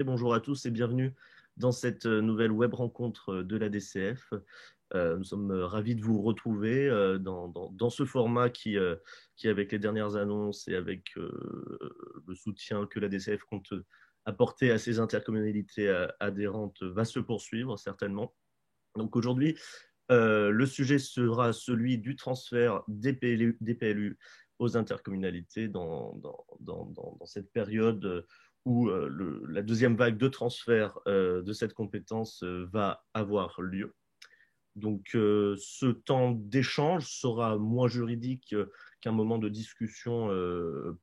Bonjour à tous et bienvenue dans cette nouvelle web rencontre de la DCF. Nous sommes ravis de vous retrouver dans ce format qui, avec les dernières annonces et avec le soutien que la DCF compte apporter à ses intercommunalités adhérentes, va se poursuivre certainement. Donc aujourd'hui, le sujet sera celui du transfert des PLU aux intercommunalités dans cette période où la deuxième vague de transfert de cette compétence va avoir lieu. Donc ce temps d'échange sera moins juridique qu'un moment de discussion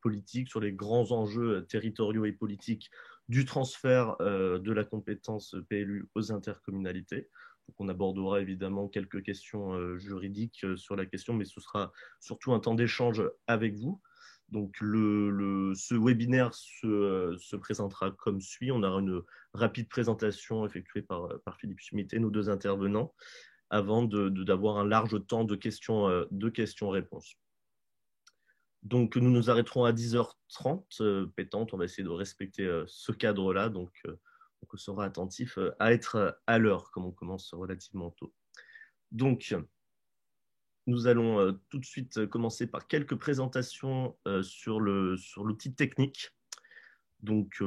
politique sur les grands enjeux territoriaux et politiques du transfert de la compétence PLU aux intercommunalités. Donc, on abordera évidemment quelques questions juridiques sur la question, mais ce sera surtout un temps d'échange avec vous. Donc ce webinaire se présentera comme suit. On aura une rapide présentation effectuée par Philippe Schmitt et nos deux intervenants avant d'avoir un large temps de questions-réponses. Donc nous nous arrêterons à 10h30 pétante. On va essayer de respecter ce cadre-là. Donc on sera attentif à être à l'heure, comme on commence relativement tôt. Donc, nous allons tout de suite commencer par quelques présentations sur l'outil technique. Donc,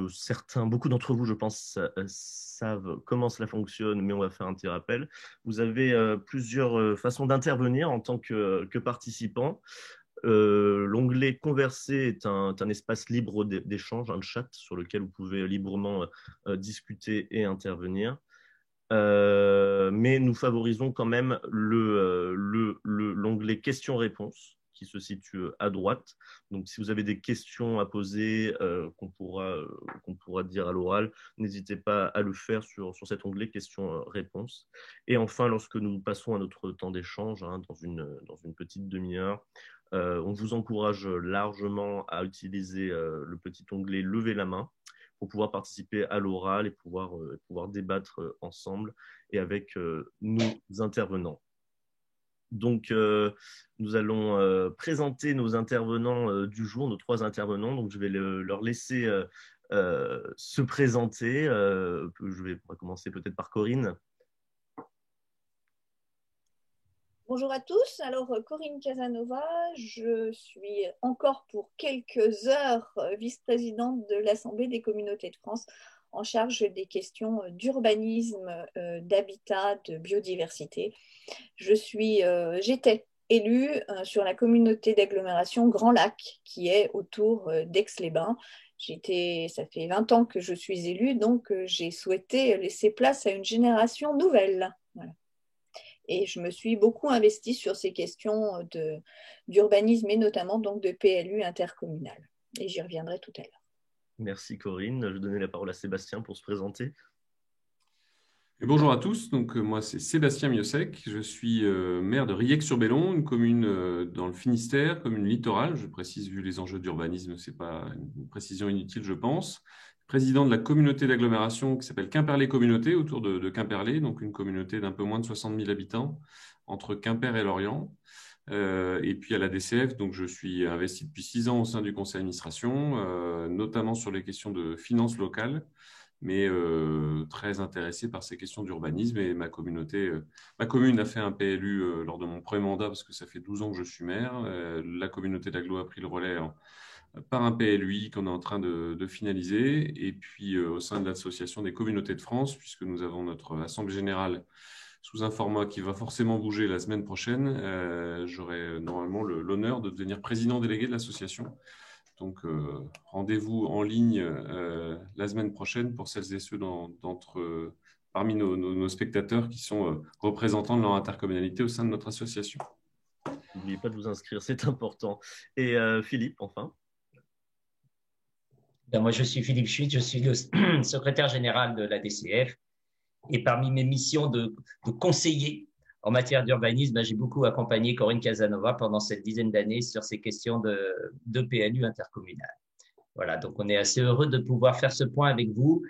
beaucoup d'entre vous, je pense, savent comment cela fonctionne, mais on va faire un petit rappel. Vous avez plusieurs façons d'intervenir en tant que participant. L'onglet Converser est un espace libre d'échange, un chat sur lequel vous pouvez librement discuter et intervenir. Mais nous favorisons quand même l'onglet questions-réponses qui se situe à droite. Donc, si vous avez des questions à poser qu'on pourra dire à l'oral, n'hésitez pas à le faire sur cet onglet questions-réponses. Et enfin, lorsque nous passons à notre temps d'échange, dans une petite demi-heure, on vous encourage largement à utiliser le petit onglet « Lever la main » pour pouvoir participer à l'oral et pouvoir débattre ensemble et avec nos intervenants. Donc, nous allons présenter nos intervenants du jour, nos trois intervenants. Donc, je vais leur laisser se présenter. On va commencer peut-être par Corinne. Bonjour à tous, alors Corinne Casanova, je suis encore pour quelques heures vice-présidente de l'Assemblée des communautés de France en charge des questions d'urbanisme, d'habitat, de biodiversité. J'étais élue sur la communauté d'agglomération Grand Lac qui est autour d'Aix-les-Bains. Ça fait 20 ans que je suis élue, donc j'ai souhaité laisser place à une génération nouvelle. Voilà. Et je me suis beaucoup investie sur ces questions d'urbanisme et notamment donc de PLU intercommunal. Et j'y reviendrai tout à l'heure. Merci Corinne. Je vais donner la parole à Sébastien pour se présenter. Et bonjour à tous, donc moi c'est Sébastien Miossec, je suis maire de Rieix-sur-Bellon, une commune dans le Finistère, commune littorale, je précise vu les enjeux d'urbanisme, ce n'est pas une précision inutile je pense. Président de la communauté d'agglomération qui s'appelle Quimperlé Communauté, autour de Quimperlé, donc une communauté d'un peu moins de 60 000 habitants, entre Quimper et Lorient. Et puis à la DCF, donc je suis investi depuis 6 ans au sein du conseil d'administration, notamment sur les questions de finances locales, mais très intéressé par ces questions d'urbanisme. Et ma commune a fait un PLU lors de mon premier mandat, parce que ça fait 12 ans que je suis maire. La communauté d'agglo a pris le relais par un PLUI qu'on est en train de finaliser. Et puis au sein de l'association des communautés de France, puisque nous avons notre assemblée générale sous un format qui va forcément bouger la semaine prochaine, j'aurai normalement l'honneur de devenir président délégué de l'association. Donc, rendez-vous en ligne la semaine prochaine pour celles et ceux parmi nos spectateurs qui sont représentants de leur intercommunalité au sein de notre association. N'oubliez pas de vous inscrire, c'est important. Et Philippe, enfin. Moi, je suis Philippe Schmitt, je suis le secrétaire général de la DCF. Et parmi mes missions de conseiller en matière d'urbanisme, j'ai beaucoup accompagné Corinne Casanova pendant cette dizaine d'années sur ces questions de PLU intercommunal. Voilà, donc on est assez heureux de pouvoir faire ce point avec vous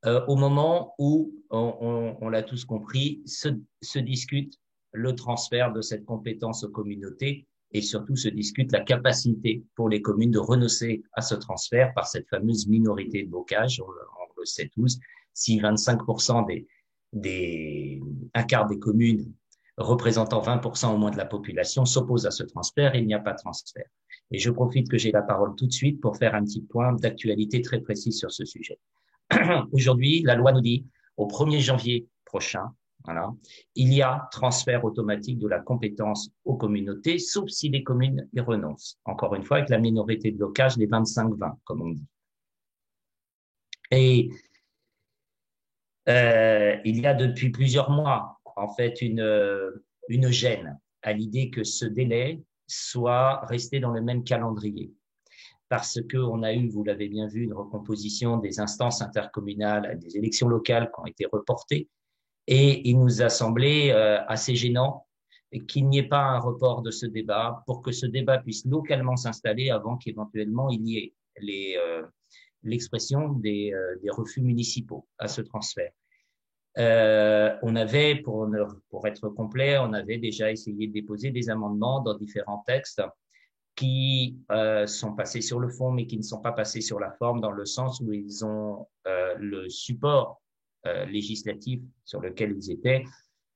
au moment où, on l'a tous compris, se discute le transfert de cette compétence aux communautés et surtout se discute la capacité pour les communes de renoncer à ce transfert par cette fameuse minorité de bocage, on sait tous, si 25% un quart des communes représentant 20% au moins de la population s'opposent à ce transfert, il n'y a pas de transfert. Et je profite que j'ai la parole tout de suite pour faire un petit point d'actualité très précis sur ce sujet. Aujourd'hui, la loi nous dit au 1er janvier prochain, voilà, il y a transfert automatique de la compétence aux communautés, sauf si les communes y renoncent. Encore une fois, avec la minorité de blocage des 25-20, comme on dit. Et il y a depuis plusieurs mois, en fait, une gêne à l'idée que ce délai soit resté dans le même calendrier. Parce qu'on a eu, vous l'avez bien vu, une recomposition des instances intercommunales, des élections locales qui ont été reportées. Et il nous a semblé assez gênant qu'il n'y ait pas un report de ce débat pour que ce débat puisse localement s'installer avant qu'éventuellement il y ait l'expression des refus municipaux à ce transfert. On avait, pour être complet, on avait déjà essayé de déposer des amendements dans différents textes qui sont passés sur le fond, mais qui ne sont pas passés sur la forme, dans le sens où ils ont le support législatif sur lequel ils étaient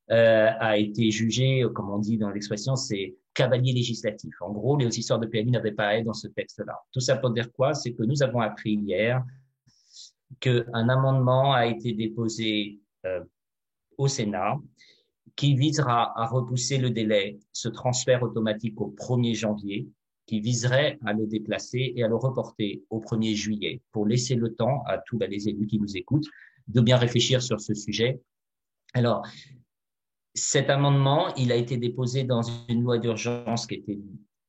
a été jugé, comme on dit dans l'expression, c'est cavalier législatif. En gros, les histoires de PLU n'avaient pas à être dans ce texte-là. Tout ça pour dire quoi? C'est que nous avons appris hier qu'un amendement a été déposé au Sénat qui visera à repousser le délai, ce transfert automatique au 1er janvier, qui viserait à le déplacer et à le reporter au 1er juillet pour laisser le temps à tous les élus qui nous écoutent de bien réfléchir sur ce sujet. Alors, cet amendement, il a été déposé dans une loi d'urgence qui a été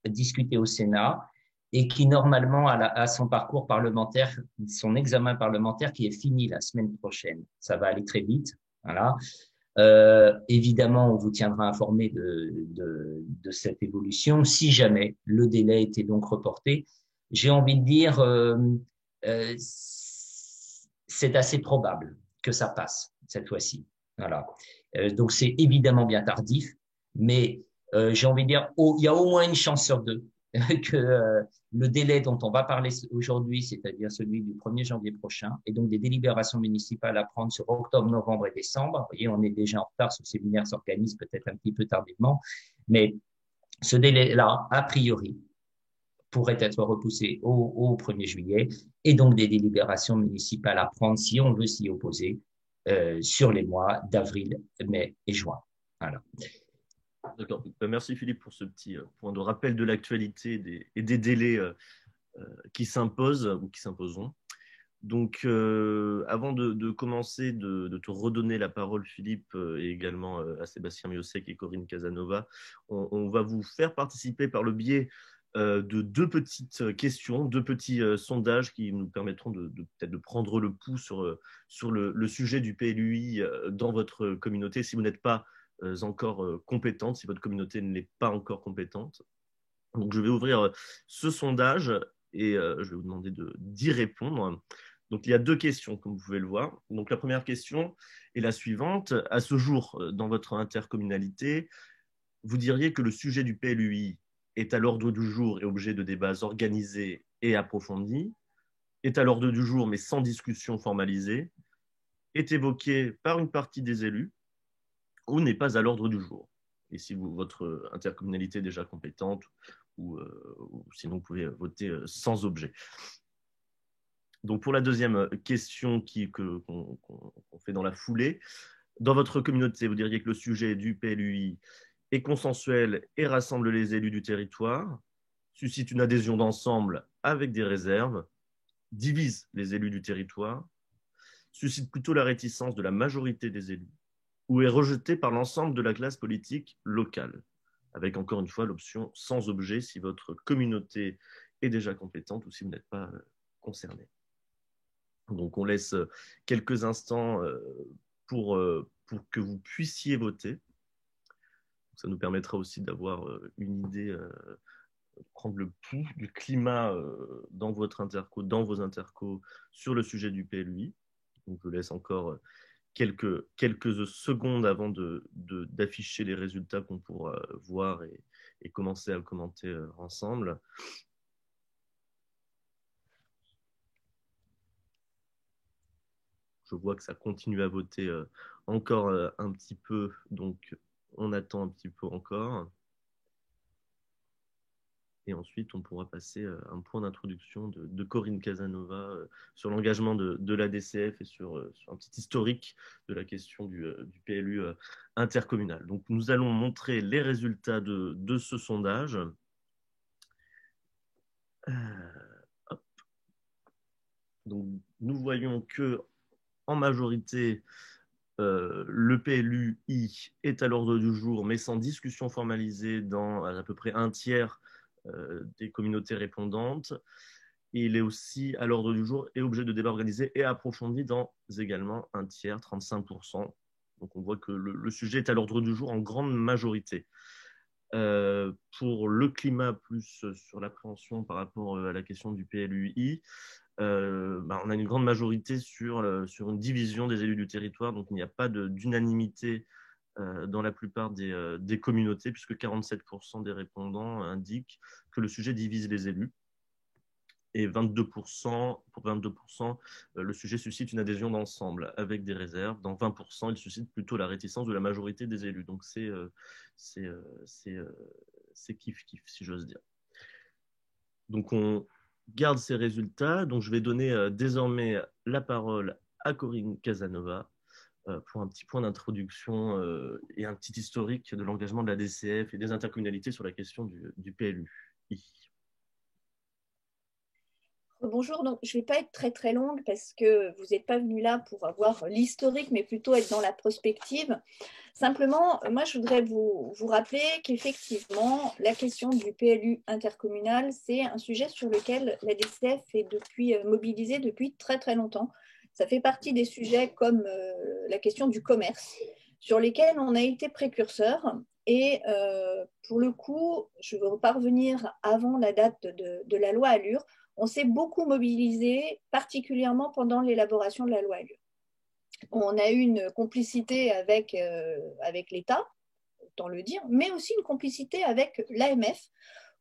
discutée au Sénat et qui, normalement, a son parcours parlementaire, son examen parlementaire qui est fini la semaine prochaine. Ça va aller très vite. Voilà. Évidemment, on vous tiendra informé de cette évolution. Si jamais le délai était donc reporté, j'ai envie de dire, c'est assez probable que ça passe cette fois-ci. Voilà. Donc, c'est évidemment bien tardif, mais j'ai envie de dire, il y a au moins une chance sur deux que le délai dont on va parler aujourd'hui, c'est-à-dire celui du 1er janvier prochain, et donc des délibérations municipales à prendre sur octobre, novembre et décembre. Vous voyez, on est déjà en retard, ce séminaire s'organise peut-être un petit peu tardivement, mais ce délai-là, a priori, pourrait être repoussé au 1er juillet, et donc des délibérations municipales à prendre si on veut s'y opposer sur les mois d'avril, mai et juin. Voilà. D'accord. Merci Philippe pour ce petit point de rappel de l'actualité et des délais qui s'imposent ou qui s'imposeront. Donc, avant de commencer, de te redonner la parole, Philippe, et également à Sébastien Miosek et Corinne Casanova, on va vous faire participer par le biais de deux petites questions, deux petits sondages qui nous permettront peut-être de prendre le pouls sur le sujet du PLUI dans votre communauté. Si vous n'êtes pas encore compétente, si votre communauté ne l'est pas encore compétente. Donc, je vais ouvrir ce sondage et je vais vous demander d'y répondre. Donc, il y a deux questions, comme vous pouvez le voir. Donc, la première question est la suivante. À ce jour, dans votre intercommunalité, vous diriez que le sujet du PLUI est à l'ordre du jour et objet de débats organisés et approfondis, est à l'ordre du jour mais sans discussion formalisée, est évoqué par une partie des élus, ou n'est pas à l'ordre du jour. Et si votre intercommunalité est déjà compétente, ou sinon vous pouvez voter sans objet. Donc pour la deuxième question qu'on fait dans la foulée, dans votre communauté, vous diriez que le sujet du PLUI est consensuel et rassemble les élus du territoire, suscite une adhésion d'ensemble avec des réserves, divise les élus du territoire, suscite plutôt la réticence de la majorité des élus, ou est rejeté par l'ensemble de la classe politique locale, avec encore une fois l'option sans objet si votre communauté est déjà compétente ou si vous n'êtes pas concerné. Donc on laisse quelques instants pour que vous puissiez voter. Ça nous permettra aussi d'avoir une idée, prendre le pouls du climat dans votre interco, dans vos intercos sur le sujet du PLUI. Donc je laisse encore quelques secondes avant d'afficher les résultats qu'on pourra voir et commencer à commenter ensemble. je vois que ça continue à voter encore un petit peu, donc on attend un petit peu encore. Et ensuite, on pourra passer à un point d'introduction de Corinne Casanova sur l'engagement de la DCF et sur un petit historique de la question du PLU intercommunal. Donc, nous allons montrer les résultats de ce sondage. Hop. Donc, nous voyons que en majorité, le PLUI est à l'ordre du jour, mais sans discussion formalisée dans à peu près un tiers des communautés répondantes. Et il est aussi à l'ordre du jour et objet de débat organisé et approfondi dans également un tiers, 35%. Donc on voit que le sujet est à l'ordre du jour en grande majorité. Pour le climat, plus sur l'appréhension par rapport à la question du PLUI, on a une grande majorité sur une division des élus du territoire, donc il n'y a pas d'unanimité dans la plupart des communautés, puisque 47% des répondants indiquent que le sujet divise les élus. Et 22%, pour 22%, le sujet suscite une adhésion d'ensemble avec des réserves. Dans 20%, il suscite plutôt la réticence de la majorité des élus. Donc c'est kiff-kiff, si j'ose dire. Donc on garde ces résultats. Donc je vais donner désormais la parole à Corinne Casanova pour un petit point d'introduction et un petit historique de l'engagement de la DCF et des intercommunalités sur la question du PLUI. Bonjour, donc je ne vais pas être très très longue parce que vous n'êtes pas venu là pour avoir l'historique, mais plutôt être dans la prospective. Simplement, moi je voudrais vous rappeler qu'effectivement, la question du PLU intercommunal, c'est un sujet sur lequel la DCF est mobilisée depuis très très longtemps. Ça fait partie des sujets comme la question du commerce, sur lesquels on a été précurseur. Et pour le coup, je ne veux pas revenir avant la date de la loi Allure. On s'est beaucoup mobilisé, particulièrement pendant l'élaboration de la loi Allure. On a eu une complicité avec l'État, autant le dire, mais aussi une complicité avec l'AMF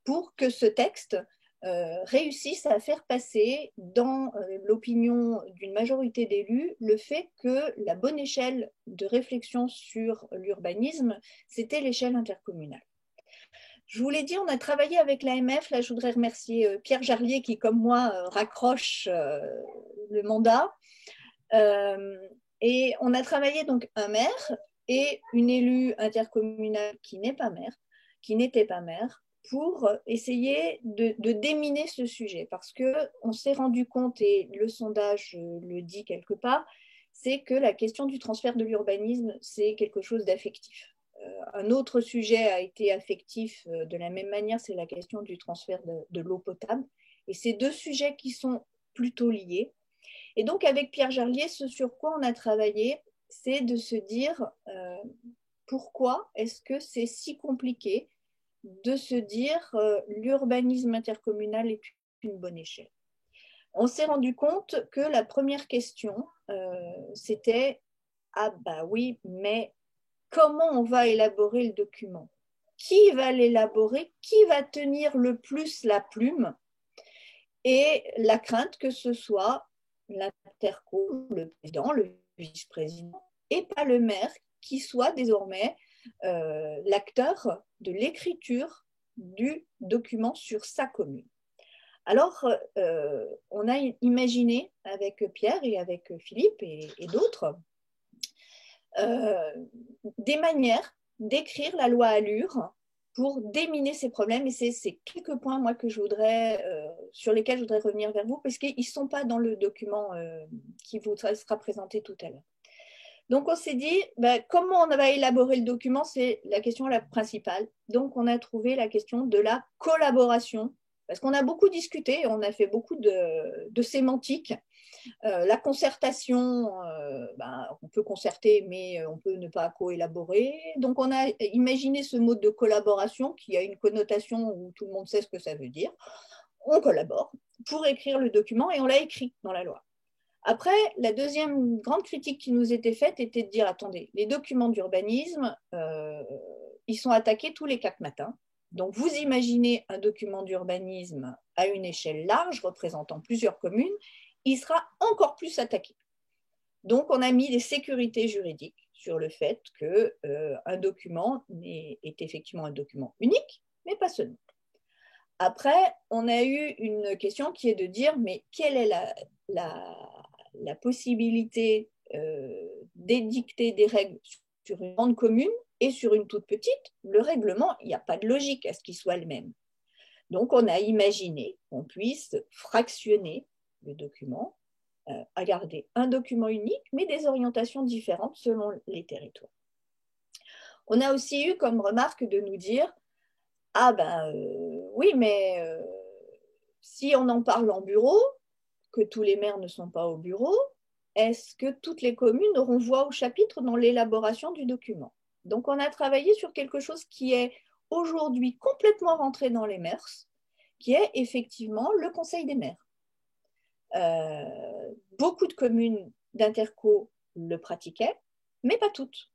pour que ce texte réussisse à faire passer dans l'opinion d'une majorité d'élus le fait que la bonne échelle de réflexion sur l'urbanisme, c'était l'échelle intercommunale. Je vous l'ai dit, on a travaillé avec l'AMF. Là, je voudrais remercier Pierre Jarlier qui, comme moi, raccroche le mandat. Et on a travaillé donc un maire et une élue intercommunale qui n'était pas maire, pour essayer de déminer ce sujet. Parce qu'on s'est rendu compte, et le sondage le dit quelque part, c'est que la question du transfert de l'urbanisme, c'est quelque chose d'affectif. Un autre sujet a été affectif de la même manière, c'est la question du transfert de l'eau potable. Et c'est deux sujets qui sont plutôt liés. Et donc, avec Pierre Jarlier, ce sur quoi on a travaillé, c'est de se dire pourquoi est-ce que c'est si compliqué de se dire l'urbanisme intercommunal est une bonne échelle. On s'est rendu compte que la première question, c'était « Ah bah oui, mais comment on va élaborer le document? Qui va l'élaborer? Qui va tenir le plus la plume ?» Et la crainte que ce soit l'interco, le président, le vice-président, et pas le maire qui soit désormais l'acteur de l'écriture du document sur sa commune. Alors, on a imaginé avec Pierre et avec Philippe et d'autres des manières d'écrire la loi Allure pour déminer ces problèmes. Et c'est quelques points, moi, que sur lesquels je voudrais revenir vers vous, parce qu'ils ne sont pas dans le document qui vous sera présenté tout à l'heure. Donc, on s'est dit, comment on va élaborer le document? C'est la question la principale. Donc, on a trouvé la question de la collaboration, parce qu'on a beaucoup discuté, on a fait beaucoup de sémantique. La concertation, on peut concerter, mais on peut ne pas co-élaborer. Donc, on a imaginé ce mot de collaboration qui a une connotation où tout le monde sait ce que ça veut dire. On collabore pour écrire le document et on l'a écrit dans la loi. Après, la deuxième grande critique qui nous était faite était de dire, attendez, les documents d'urbanisme, ils sont attaqués tous les 4 matins. Donc, vous imaginez un document d'urbanisme à une échelle large, représentant plusieurs communes, il sera encore plus attaqué. Donc, on a mis des sécurités juridiques sur le fait qu'un document est effectivement un document unique, mais pas seulement. Après, on a eu une question qui est de dire, mais quelle est la possibilité d'édicter des règles sur une grande commune et sur une toute petite? Le règlement, il n'y a pas de logique à ce qu'il soit le même. Donc, on a imaginé qu'on puisse fractionner le document, à garder un document unique, mais des orientations différentes selon les territoires. On a aussi eu comme remarque de nous dire, ah ben oui, mais si on en parle en bureau, que tous les maires ne sont pas au bureau, est-ce que toutes les communes auront voix au chapitre dans l'élaboration du document? Donc, on a travaillé sur quelque chose qui est aujourd'hui complètement rentré dans les mœurs, qui est effectivement le Conseil des maires. Beaucoup de communes d'interco le pratiquaient, mais pas toutes.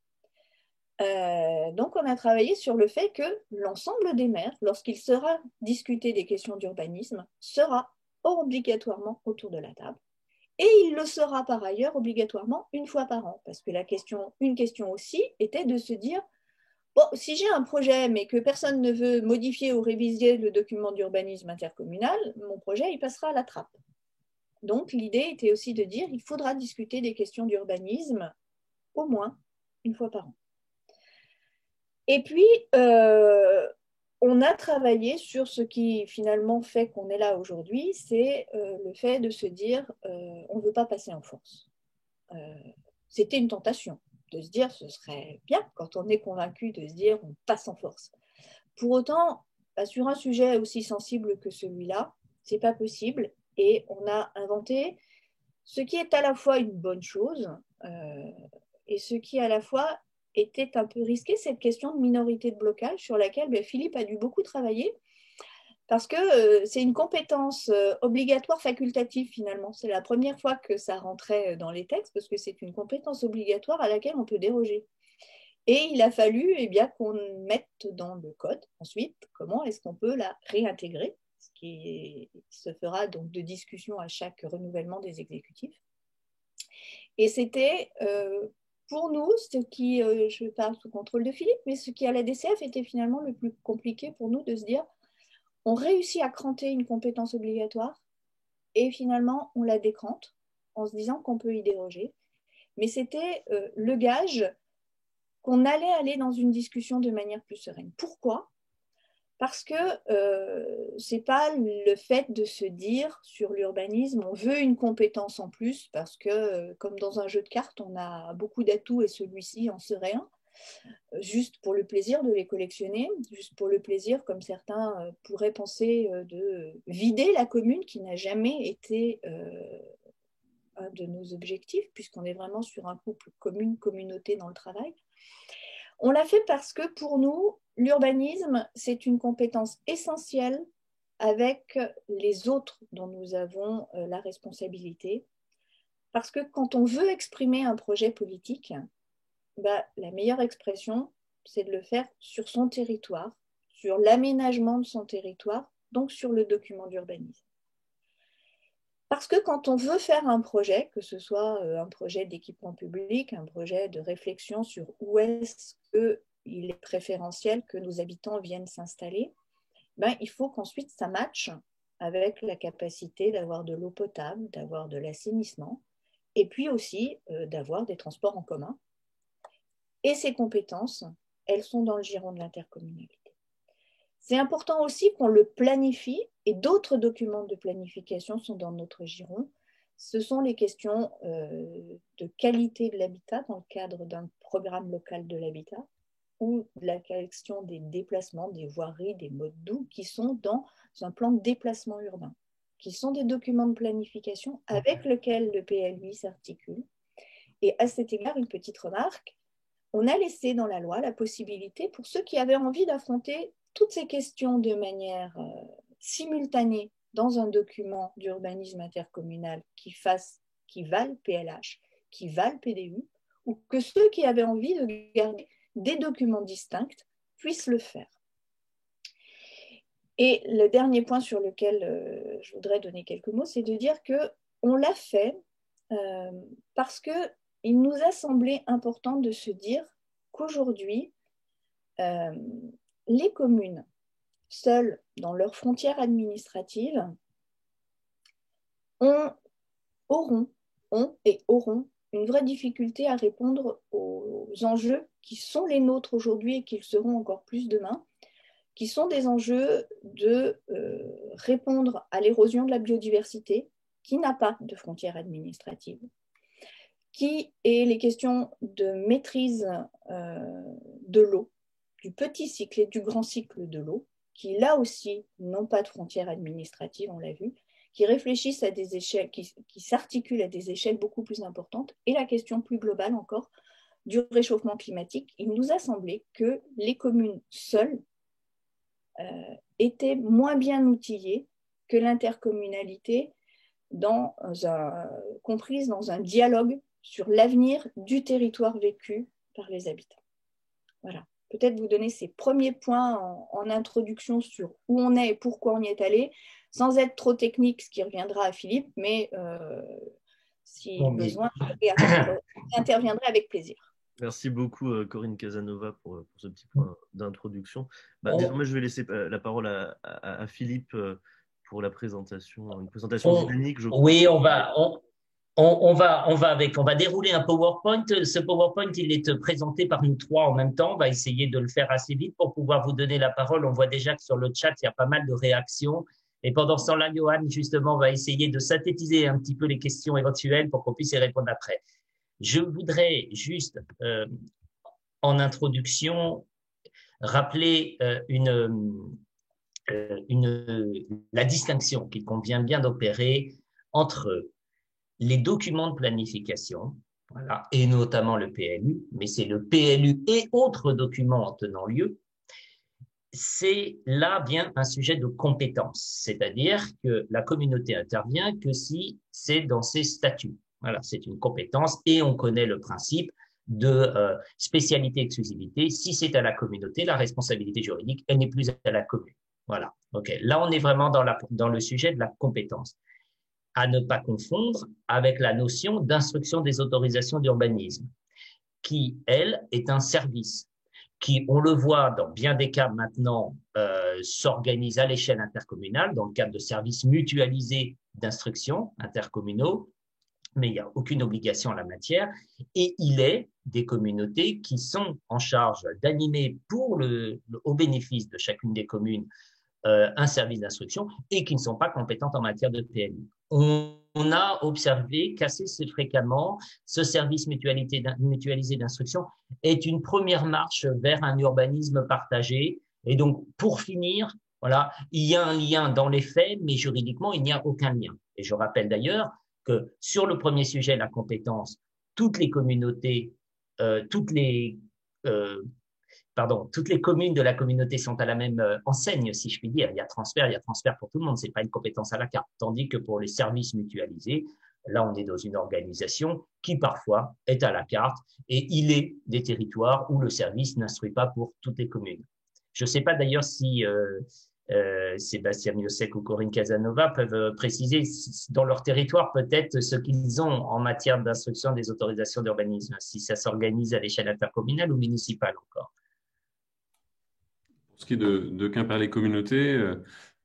Donc, on a travaillé sur le fait que l'ensemble des maires, lorsqu'il sera discuté des questions d'urbanisme, sera obligatoirement autour de la table. Et il le sera par ailleurs obligatoirement une fois par an, parce que une question aussi était de se dire, bon, si j'ai un projet, mais que personne ne veut modifier ou réviser le document d'urbanisme intercommunal, mon projet, il passera à la trappe. Donc, l'idée était aussi de dire, il faudra discuter des questions d'urbanisme au moins une fois par an. Et puis, on a travaillé sur ce qui finalement fait qu'on est là aujourd'hui, c'est le fait de se dire on ne veut pas passer en force. C'était une tentation de se dire ce serait bien quand on est convaincu de se dire on passe en force. Pour autant, sur un sujet aussi sensible que celui-là, ce n'est pas possible et on a inventé ce qui est à la fois une bonne chose et ce qui à la fois était un peu risqué, cette question de minorité de blocage sur laquelle Philippe a dû beaucoup travailler parce que c'est une compétence obligatoire facultative finalement. C'est la première fois que ça rentrait dans les textes parce que c'est une compétence obligatoire à laquelle on peut déroger. Et il a fallu qu'on mette dans le code ensuite comment est-ce qu'on peut la réintégrer, ce qui se fera donc de discussion à chaque renouvellement des exécutifs. Et c'était pour nous, ce qui, je parle sous contrôle de Philippe, mais ce qui à la DCF était finalement le plus compliqué pour nous de se dire, on réussit à cranter une compétence obligatoire et finalement on la décrante en se disant qu'on peut y déroger. Mais c'était le gage qu'on allait aller dans une discussion de manière plus sereine. Pourquoi ? Parce que ce n'est pas le fait de se dire sur l'urbanisme, on veut une compétence en plus, parce que comme dans un jeu de cartes, on a beaucoup d'atouts et celui-ci en serait un, juste pour le plaisir de les collectionner, juste pour le plaisir, comme certains pourraient penser, de vider la commune, qui n'a jamais été un de nos objectifs, puisqu'on est vraiment sur un couple commune-communauté dans le travail. On l'a fait parce que pour nous, l'urbanisme, c'est une compétence essentielle avec les autres dont nous avons la responsabilité. Parce que quand on veut exprimer un projet politique, la meilleure expression, c'est de le faire sur son territoire, sur l'aménagement de son territoire, donc sur le document d'urbanisme. Parce que quand on veut faire un projet, que ce soit un projet d'équipement public, un projet de réflexion sur où est-ce qu'il est préférentiel que nos habitants viennent s'installer, il faut qu'ensuite ça matche avec la capacité d'avoir de l'eau potable, d'avoir de l'assainissement, et puis aussi d'avoir des transports en commun. Et ces compétences, elles sont dans le giron de l'intercommunalité. C'est important aussi qu'on le planifie, et d'autres documents de planification sont dans notre giron. Ce sont les questions de qualité de l'habitat dans le cadre d'un programme local de l'habitat, ou la question des déplacements, des voiries, des modes doux, qui sont dans un plan de déplacement urbain, qui sont des documents de planification avec lesquels le PLUI s'articule. Et à cet égard, une petite remarque, on a laissé dans la loi la possibilité pour ceux qui avaient envie d'affronter toutes ces questions de manière simultanée dans un document d'urbanisme intercommunal qui valent PLH, qui valent PDU, ou que ceux qui avaient envie de garder des documents distincts puissent le faire. Et le dernier point sur lequel je voudrais donner quelques mots, c'est de dire qu'on l'a fait parce que il nous a semblé important de se dire qu'aujourd'hui, les communes, seules dans leurs frontières administratives, auront une vraie difficulté à répondre aux enjeux qui sont les nôtres aujourd'hui et qui le seront encore plus demain, qui sont des enjeux de répondre à l'érosion de la biodiversité, qui n'a pas de frontières administratives, qui est les questions de maîtrise de l'eau, du petit cycle et du grand cycle de l'eau, qui là aussi n'ont pas de frontières administratives, on l'a vu, qui réfléchissent à des échelles, qui s'articulent à des échelles beaucoup plus importantes, et la question plus globale encore du réchauffement climatique. Il nous a semblé que les communes seules étaient moins bien outillées que l'intercommunalité, comprise dans un dialogue sur l'avenir du territoire vécu par les habitants. Voilà. Peut-être vous donner ces premiers points en introduction sur où on est et pourquoi on y est allé, sans être trop technique, ce qui reviendra à Philippe, mais si besoin, j'interviendrai avec plaisir. Merci beaucoup, Corinne Casanova, pour ce petit point d'introduction. Désormais, je vais laisser la parole à Philippe pour la présentation, une présentation dynamique, je crois. Oui, on va dérouler un PowerPoint. Ce PowerPoint, il est présenté par nous trois en même temps. On va essayer de le faire assez vite pour pouvoir vous donner la parole. On voit déjà que sur le chat, il y a pas mal de réactions. Et pendant ce temps-là, Johan, justement, va essayer de synthétiser un petit peu les questions éventuelles pour qu'on puisse y répondre après. Je voudrais juste, en introduction, rappeler la distinction qu'il convient bien d'opérer entre les documents de planification, voilà, et notamment le PLU, mais c'est le PLU et autres documents en tenant lieu, c'est là bien un sujet de compétence, c'est-à-dire que la communauté intervient que si c'est dans ses statuts. Voilà, c'est une compétence et on connaît le principe de spécialité-exclusivité. Si c'est à la communauté, la responsabilité juridique, elle n'est plus à la commune. Voilà. Ok. Là, on est vraiment dans le sujet de la compétence. À ne pas confondre avec la notion d'instruction des autorisations d'urbanisme, qui, elle, est un service qui, on le voit dans bien des cas maintenant, s'organise à l'échelle intercommunale dans le cadre de services mutualisés d'instruction intercommunaux, mais il n'y a aucune obligation en la matière, et il est des communautés qui sont en charge d'animer au bénéfice de chacune des communes un service d'instruction et qui ne sont pas compétentes en matière de PLU. On a observé qu'assez fréquemment, ce service mutualisé d'instruction est une première marche vers un urbanisme partagé. Et donc, pour finir, voilà, il y a un lien dans les faits, mais juridiquement, il n'y a aucun lien. Et je rappelle d'ailleurs que sur le premier sujet, la compétence, toutes les communautés, toutes les communes de la communauté sont à la même enseigne, si je puis dire. Il y a transfert pour tout le monde, c'est pas une compétence à la carte. Tandis que pour les services mutualisés, là, on est dans une organisation qui parfois est à la carte et il est des territoires où le service n'instruit pas pour toutes les communes. Je ne sais pas d'ailleurs si Sébastien Miosek ou Corinne Casanova peuvent préciser dans leur territoire peut-être ce qu'ils ont en matière d'instruction des autorisations d'urbanisme, si ça s'organise à l'échelle intercommunale ou municipale encore. Pour ce qui est de Quimper-les-Communautés,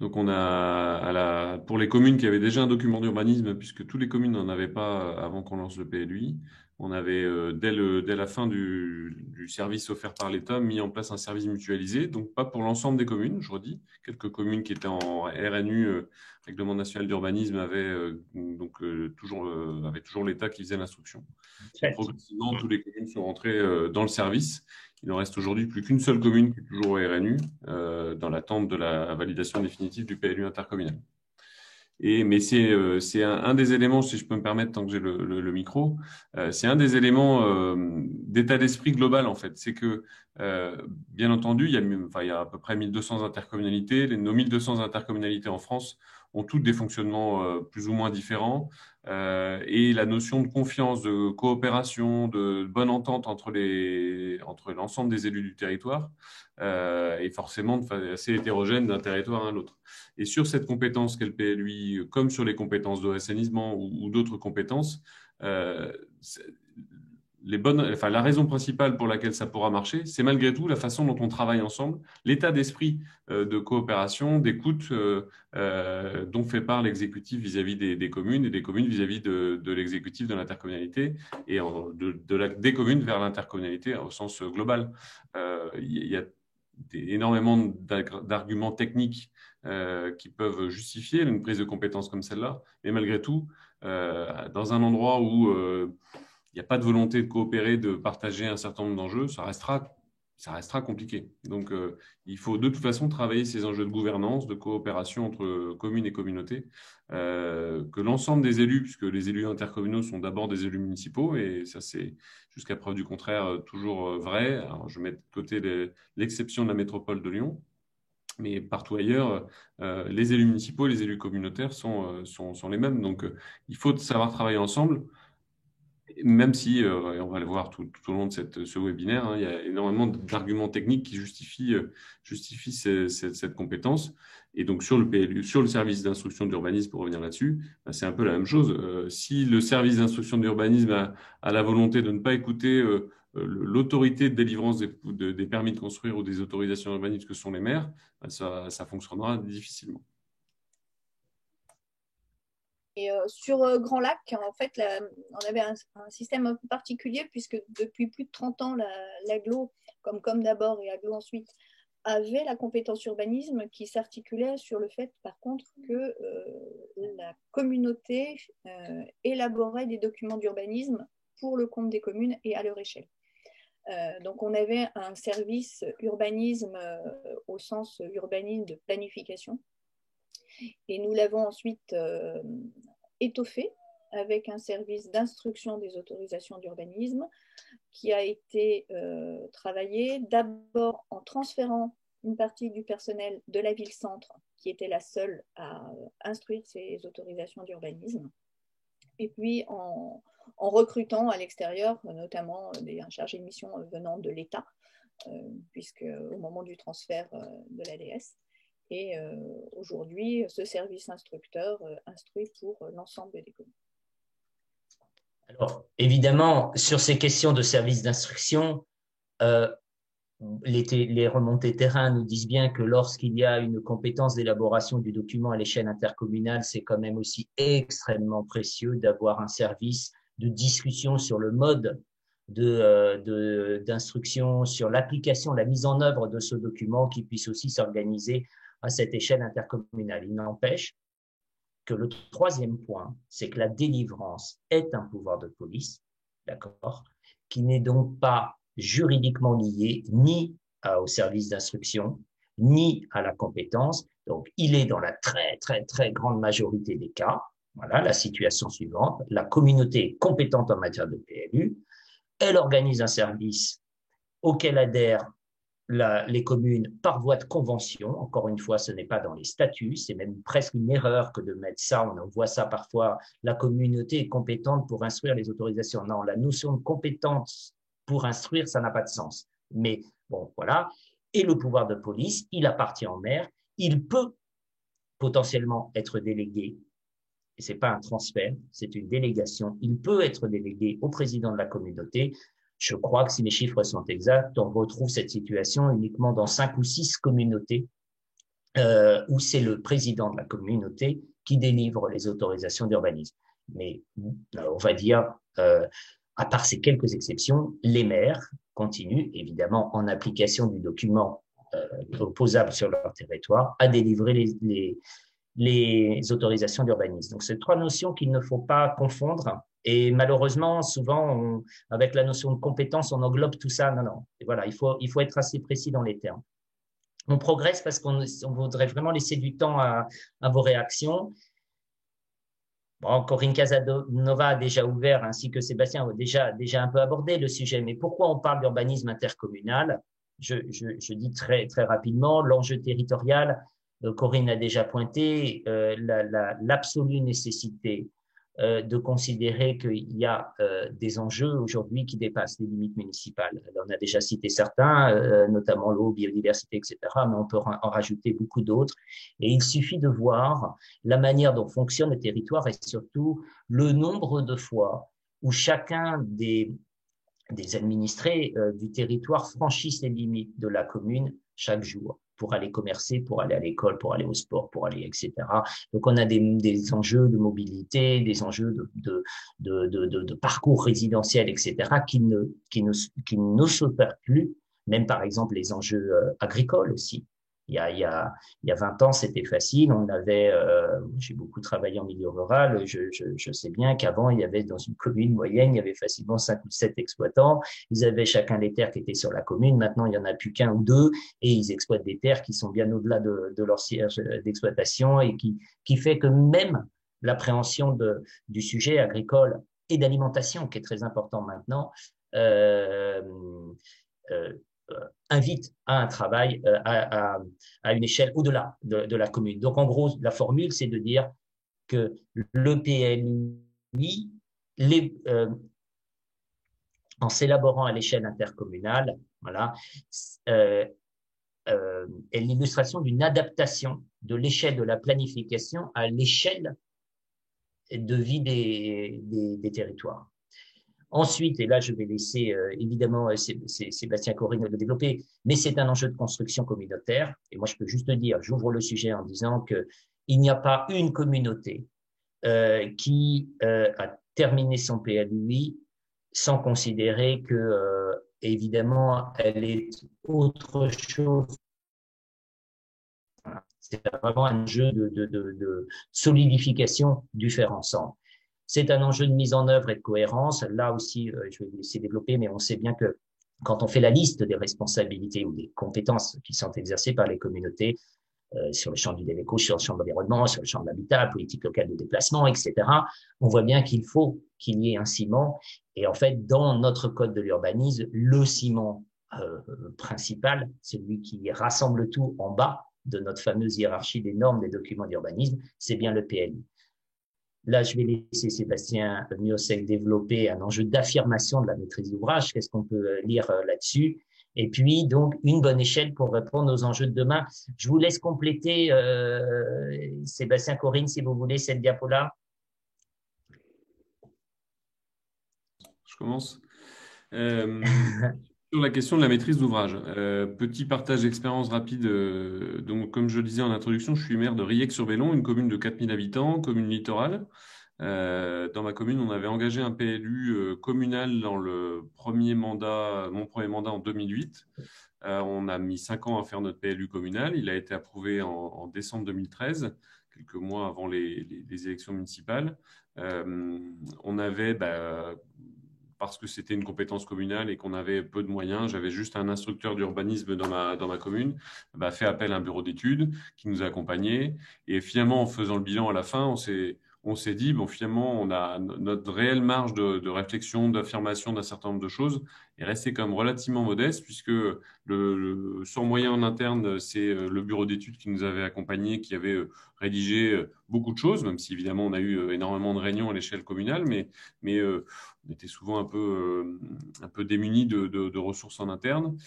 donc on a pour les communes qui avaient déjà un document d'urbanisme, puisque toutes les communes n'en avaient pas avant qu'on lance le PLUI, on avait dès la fin du service offert par l'État mis en place un service mutualisé, donc pas pour l'ensemble des communes, je redis. Quelques communes qui étaient en RNU, Règlement national d'urbanisme, avaient toujours l'État qui faisait l'instruction. Progressivement, toutes les communes sont rentrées dans le service. Il ne reste aujourd'hui plus qu'une seule commune qui est toujours au RNU, dans l'attente de la validation définitive du PLU intercommunal. Mais c'est un des éléments, si je peux me permettre, tant que j'ai le micro, c'est un des éléments d'état d'esprit global, en fait. C'est que, bien entendu, il y a à peu près 1200 intercommunalités. Nos 1200 intercommunalités en France ont toutes des fonctionnements plus ou moins différents. Et la notion de confiance, de coopération, de bonne entente entre l'ensemble des élus du territoire est forcément assez hétérogène d'un territoire à l'autre. Et sur cette compétence qu'est le PLUI, comme sur les compétences d'eau et assainissement ou d'autres compétences, la raison principale pour laquelle ça pourra marcher, c'est malgré tout la façon dont on travaille ensemble, l'état d'esprit de coopération, d'écoute dont fait part l'exécutif vis-à-vis des communes et des communes vis-à-vis de l'exécutif de l'intercommunalité et des communes vers l'intercommunalité au sens global. Il y a énormément d'arguments techniques qui peuvent justifier une prise de compétence comme celle-là, mais malgré tout, dans un endroit où il n'y a pas de volonté de coopérer, de partager un certain nombre d'enjeux, ça restera compliqué. Donc, il faut de toute façon travailler ces enjeux de gouvernance, de coopération entre communes et communautés, que l'ensemble des élus, puisque les élus intercommunaux sont d'abord des élus municipaux, et ça c'est jusqu'à preuve du contraire toujours vrai. Alors, je mets de côté l'exception de la métropole de Lyon, mais partout ailleurs, les élus municipaux et les élus communautaires sont les mêmes. Donc, il faut savoir travailler ensemble. Même si, et on va le voir tout au long de ce webinaire, il y a énormément d'arguments techniques qui justifient cette compétence. Et donc, sur le PLU, sur le service d'instruction d'urbanisme, pour revenir là-dessus, c'est un peu la même chose. Si le service d'instruction d'urbanisme a la volonté de ne pas écouter l'autorité de délivrance des permis de construire ou des autorisations d'urbanisme que sont les maires, ça fonctionnera difficilement. Et sur Grand Lac, en fait, on avait un système un peu particulier puisque depuis plus de 30 ans, l'AGLO, comme d'abord et AGLO ensuite, avait la compétence urbanisme qui s'articulait sur le fait, par contre, que la communauté élaborait des documents d'urbanisme pour le compte des communes et à leur échelle. Donc, on avait un service urbanisme au sens urbanisme de planification. Et nous l'avons ensuite étoffé avec un service d'instruction des autorisations d'urbanisme qui a été travaillé d'abord en transférant une partie du personnel de la ville-centre qui était la seule à instruire ces autorisations d'urbanisme et puis en recrutant à l'extérieur notamment un chargé de mission venant de l'État puisque au moment du transfert de l'ADS. Et aujourd'hui, ce service instructeur instruit pour l'ensemble des communes. Alors, évidemment, sur ces questions de service d'instruction, les remontées terrain nous disent bien que lorsqu'il y a une compétence d'élaboration du document à l'échelle intercommunale, c'est quand même aussi extrêmement précieux d'avoir un service de discussion sur le mode d'instruction, sur l'application, la mise en œuvre de ce document qui puisse aussi s'organiser à cette échelle intercommunale. Il n'empêche que le troisième point, c'est que la délivrance est un pouvoir de police, d'accord, qui n'est donc pas juridiquement lié ni au service d'instruction, ni à la compétence. Donc, il est dans la très, très, très grande majorité des cas. Voilà la situation suivante. La communauté est compétente en matière de PLU. Elle organise un service auquel adhèrent les communes par voie de convention. Encore une fois, ce n'est pas dans les statuts, c'est même presque une erreur que de mettre ça, on voit ça parfois, la communauté est compétente pour instruire les autorisations. Non, la notion de compétence pour instruire, ça n'a pas de sens. Mais bon, voilà. Et le pouvoir de police, il appartient au maire, il peut potentiellement être délégué, et ce n'est pas un transfert, c'est une délégation, il peut être délégué au président de la communauté. Je crois que si les chiffres sont exacts, on retrouve cette situation uniquement dans 5 ou 6 communautés où c'est le président de la communauté qui délivre les autorisations d'urbanisme. Mais on va dire, à part ces quelques exceptions, les maires continuent, évidemment en application du document opposable sur leur territoire, à délivrer les autorisations d'urbanisme. Donc, c'est 3 notions qu'il ne faut pas confondre. Et malheureusement, souvent, avec la notion de compétence, on englobe tout ça. Non, non. Et voilà, il faut être assez précis dans les termes. On progresse parce qu'on voudrait vraiment laisser du temps à vos réactions. Bon, Corinne Casanova a déjà ouvert, ainsi que Sébastien a déjà un peu abordé le sujet. Mais pourquoi on parle d'urbanisme intercommunal ? Je dis très, très rapidement, l'enjeu territorial, Corinne a déjà pointé, l'absolue nécessité de considérer qu'il y a des enjeux aujourd'hui qui dépassent les limites municipales. Alors, on a déjà cité certains, notamment l'eau, biodiversité, etc., mais on peut en rajouter beaucoup d'autres. Et il suffit de voir la manière dont fonctionne le territoire et surtout le nombre de fois où chacun des des administrés du territoire franchissent les limites de la commune chaque jour pour aller commercer, pour aller à l'école, pour aller au sport, pour aller, etc. Donc, on a des enjeux de mobilité, des enjeux de parcours résidentiel, etc., qui ne s'opèrent plus. Même, par exemple, les enjeux agricoles aussi. Il y a 20 ans, c'était facile. J'ai beaucoup travaillé en milieu rural. Je sais bien qu'avant, il y avait dans une commune moyenne, il y avait facilement 5 ou 7 exploitants. Ils avaient chacun les terres qui étaient sur la commune. Maintenant, il y en a plus qu'un ou deux et ils exploitent des terres qui sont bien au-delà de leur siège d'exploitation et qui fait que même l'appréhension du sujet agricole et d'alimentation, qui est très important maintenant, euh, euh, invite à un travail à une échelle au-delà de la commune. Donc, en gros, la formule, c'est de dire que le PLUI, en s'élaborant à l'échelle intercommunale, voilà, est l'illustration d'une adaptation de l'échelle de la planification à l'échelle de vie des territoires. Ensuite, et là je vais laisser évidemment Sébastien Corinne le développer, mais c'est un enjeu de construction communautaire. Et moi je peux juste dire, j'ouvre le sujet en disant qu'il n'y a pas une communauté qui a terminé son PLUI sans considérer que évidemment elle est autre chose. C'est vraiment un enjeu de solidification du faire ensemble. C'est un enjeu de mise en œuvre et de cohérence. Là aussi, je vais vous laisser développer, mais on sait bien que quand on fait la liste des responsabilités ou des compétences qui sont exercées par les communautés sur le champ du déléco, sur le champ de l'environnement, sur le champ de l'habitat, politique locale de déplacement, etc., on voit bien qu'il faut qu'il y ait un ciment. Et en fait, dans notre code de l'urbanisme, le ciment principal, celui qui rassemble tout en bas de notre fameuse hiérarchie des normes des documents d'urbanisme, c'est bien le PLI. Là, je vais laisser Sébastien Miossec développer un enjeu d'affirmation de la maîtrise d'ouvrage. Qu'est-ce qu'on peut lire là-dessus? Et puis, donc, une bonne échelle pour répondre aux enjeux de demain. Je vous laisse compléter, Sébastien, Corinne, si vous voulez, cette diapo-là. Je commence. Sur la question de la maîtrise d'ouvrage, petit partage d'expérience rapide. Donc, comme je le disais en introduction, je suis maire de Riec-sur-Bellon, une commune de 4000 habitants, commune littorale. Dans ma commune, on avait engagé un PLU communal dans mon premier mandat en 2008. On a mis 5 ans à faire notre PLU communal. Il a été approuvé en décembre 2013, quelques mois avant les élections municipales. On avait... parce que c'était une compétence communale et qu'on avait peu de moyens, j'avais juste un instructeur d'urbanisme dans ma commune, fait appel à un bureau d'études qui nous a accompagnés. Et finalement, en faisant le bilan à la fin, on s'est dit, bon, finalement, on a notre réelle marge de réflexion, d'affirmation d'un certain nombre de choses est restée quand même relativement modeste, puisque sans moyen en interne, c'est le bureau d'études qui nous avait accompagnés, qui avait rédigé beaucoup de choses, même si évidemment on a eu énormément de réunions à l'échelle communale, mais on était souvent un peu démunis de ressources en interne.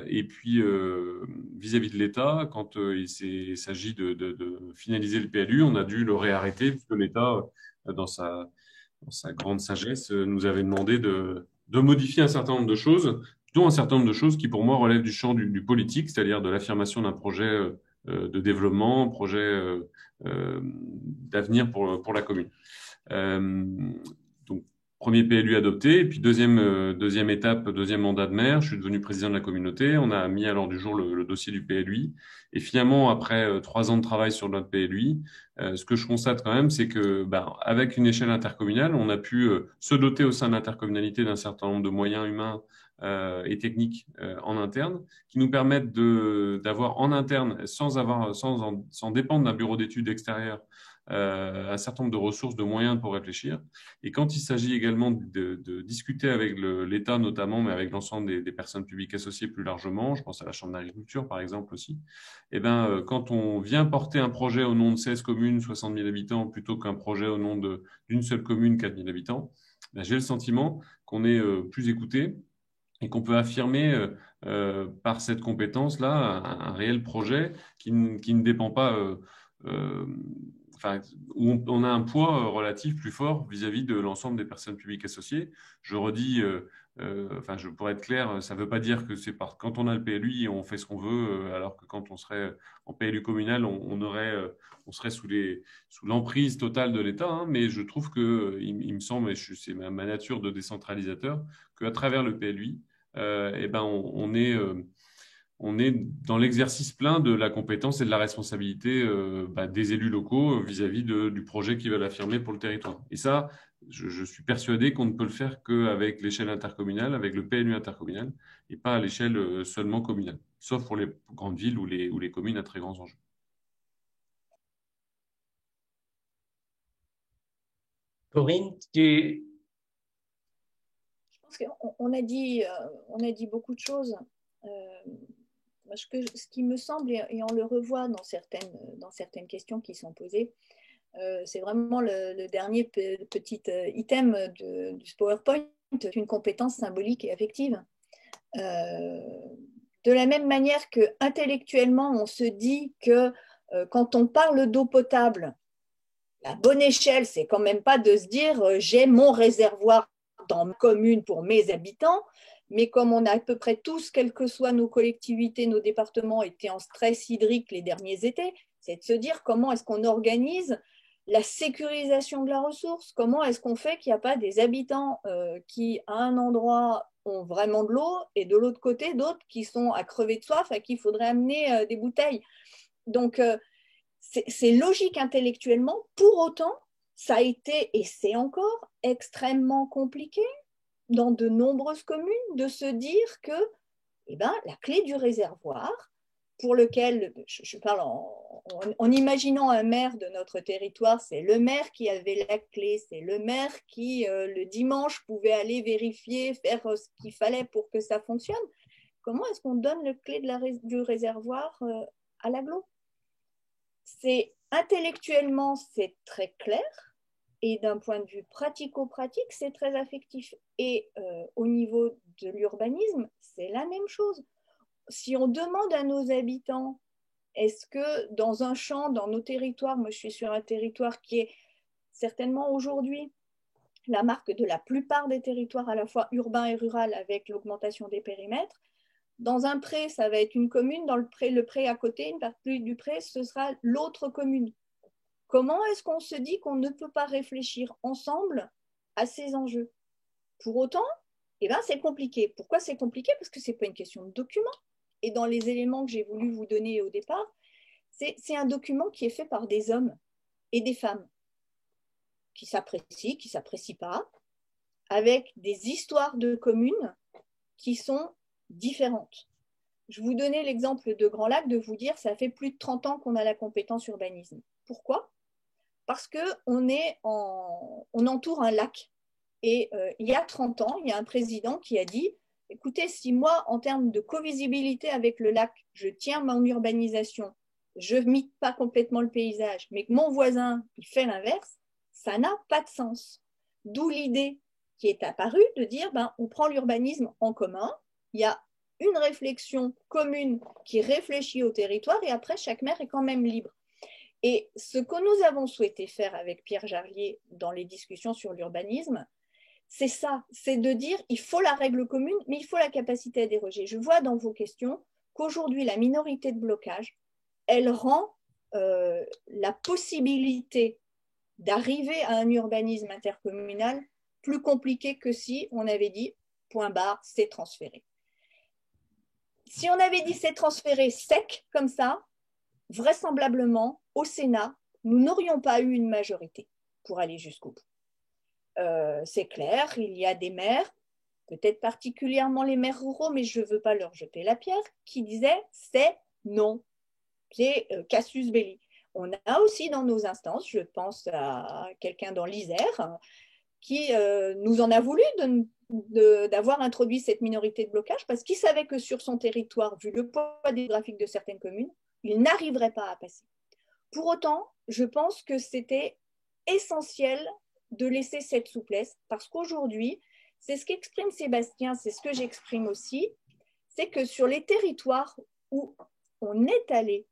Et puis, vis-à-vis de l'État, quand il s'agit de finaliser le PLU, on a dû le réarrêter, puisque l'État, dans sa grande sagesse, nous avait demandé de modifier un certain nombre de choses, dont un certain nombre de choses qui, pour moi, relèvent du champ du politique, c'est-à-dire de l'affirmation d'un projet de développement, projet d'avenir pour la commune. Donc, premier PLU adopté, et puis deuxième étape, deuxième mandat de maire, je suis devenu président de la communauté, on a mis à l'ordre du jour le dossier du PLUI, et finalement, après 3 ans de travail sur notre PLUI, ce que je constate quand même, c'est que avec une échelle intercommunale, on a pu se doter au sein de l'intercommunalité d'un certain nombre de moyens humains et techniques en interne, qui nous permettent d'avoir en interne, sans dépendre d'un bureau d'études extérieur, un certain nombre de ressources, de moyens pour réfléchir. Et quand il s'agit également de discuter avec l'État notamment, mais avec l'ensemble des personnes publiques associées plus largement, je pense à la Chambre d'agriculture par exemple aussi, quand on vient porter un projet au nom de 16 communes, 60 000 habitants, plutôt qu'un projet au nom d'une seule commune, 4 000 habitants, j'ai le sentiment qu'on est plus écouté et qu'on peut affirmer par cette compétence-là un réel projet qui ne dépend pas... où on a un poids relatif plus fort vis-à-vis de l'ensemble des personnes publiques associées. Je redis Enfin, pour être clair, ça ne veut pas dire que quand on a le PLUI, on fait ce qu'on veut, alors que quand on serait en PLU communal, on serait sous l'emprise totale de l'État. Hein. Mais je trouve que, il me semble, et c'est ma nature de décentralisateur, qu'à travers le PLUI, eh ben, on est dans l'exercice plein de la compétence et de la responsabilité des élus locaux vis-à-vis du projet qu'ils veulent affirmer pour le territoire. Et ça, je suis persuadé qu'on ne peut le faire qu'avec l'échelle intercommunale, avec le PLU intercommunal, et pas à l'échelle seulement communale, sauf pour les grandes villes ou les communes à très grands enjeux. Corinne, Je pense qu'on a dit beaucoup de choses. Ce qui me semble, et on le revoit dans certaines questions qui sont posées, c'est vraiment le dernier petit item du PowerPoint, une compétence symbolique et affective. De la même manière que intellectuellement, on se dit que quand on parle d'eau potable, la bonne échelle, c'est quand même pas de se dire j'ai mon réservoir dans ma commune pour mes habitants, mais comme on a à peu près tous, quelles que soient nos collectivités, nos départements, été en stress hydrique les derniers étés, c'est de se dire comment est-ce qu'on organise la sécurisation de la ressource, comment est-ce qu'on fait qu'il n'y a pas des habitants qui, à un endroit, ont vraiment de l'eau et de l'autre côté, d'autres qui sont à crever de soif, à qui il faudrait amener des bouteilles. Donc, c'est logique intellectuellement. Pour autant, ça a été, et c'est encore, extrêmement compliqué dans de nombreuses communes de se dire que la clé du réservoir, pour lequel, je parle en imaginant un maire de notre territoire, c'est le maire qui avait la clé, c'est le maire qui, le dimanche, pouvait aller vérifier, faire ce qu'il fallait pour que ça fonctionne. Comment est-ce qu'on donne la clé du réservoir à l'agglo ? C'est intellectuellement, c'est très clair, et d'un point de vue pratico-pratique, c'est très affectif. Et au niveau de l'urbanisme, c'est la même chose. Si on demande à nos habitants, est-ce que dans un champ, dans nos territoires, moi je suis sur un territoire qui est certainement aujourd'hui la marque de la plupart des territoires à la fois urbains et ruraux avec l'augmentation des périmètres. Dans un pré, ça va être une commune, dans le pré à côté, une partie du pré, ce sera l'autre commune. Comment est-ce qu'on se dit qu'on ne peut pas réfléchir ensemble à ces enjeux ? Pour autant, c'est compliqué. Pourquoi c'est compliqué ? Parce que ce n'est pas une question de document. Et dans les éléments que j'ai voulu vous donner au départ, c'est un document qui est fait par des hommes et des femmes qui s'apprécient, qui ne s'apprécient pas, avec des histoires de communes qui sont différentes. Je vous donnais l'exemple de Grand Lac, de vous dire ça fait plus de 30 ans qu'on a la compétence urbanisme. Pourquoi ? Parce qu'on entoure un lac. Et il y a 30 ans, il y a un président qui a dit écoutez, si moi, en termes de covisibilité avec le lac, je tiens mon urbanisation, je ne mite pas complètement le paysage, mais que mon voisin il fait l'inverse, ça n'a pas de sens. D'où l'idée qui est apparue de dire on prend l'urbanisme en commun, il y a une réflexion commune qui réfléchit au territoire et après, chaque maire est quand même libre. Et ce que nous avons souhaité faire avec Pierre Jarlier dans les discussions sur l'urbanisme, c'est ça, c'est de dire il faut la règle commune, mais il faut la capacité à déroger. Je vois dans vos questions qu'aujourd'hui, la minorité de blocage, elle rend la possibilité d'arriver à un urbanisme intercommunal plus compliqué que si on avait dit point barre, c'est transféré. Si on avait dit c'est transféré sec comme ça, vraisemblablement, au Sénat, nous n'aurions pas eu une majorité pour aller jusqu'au bout. C'est clair, il y a des maires, peut-être particulièrement les maires ruraux, mais je ne veux pas leur jeter la pierre, qui disaient c'est non, c'est casus belli. On a aussi dans nos instances, je pense à quelqu'un dans l'Isère, qui nous en a voulu d'avoir introduit cette minorité de blocage parce qu'il savait que sur son territoire, vu le poids démographique de certaines communes, il n'arriverait pas à passer. Pour autant, je pense que c'était essentiel de laisser cette souplesse parce qu'aujourd'hui, c'est ce qu'exprime Sébastien, c'est ce que j'exprime aussi, c'est que sur les territoires où on est allé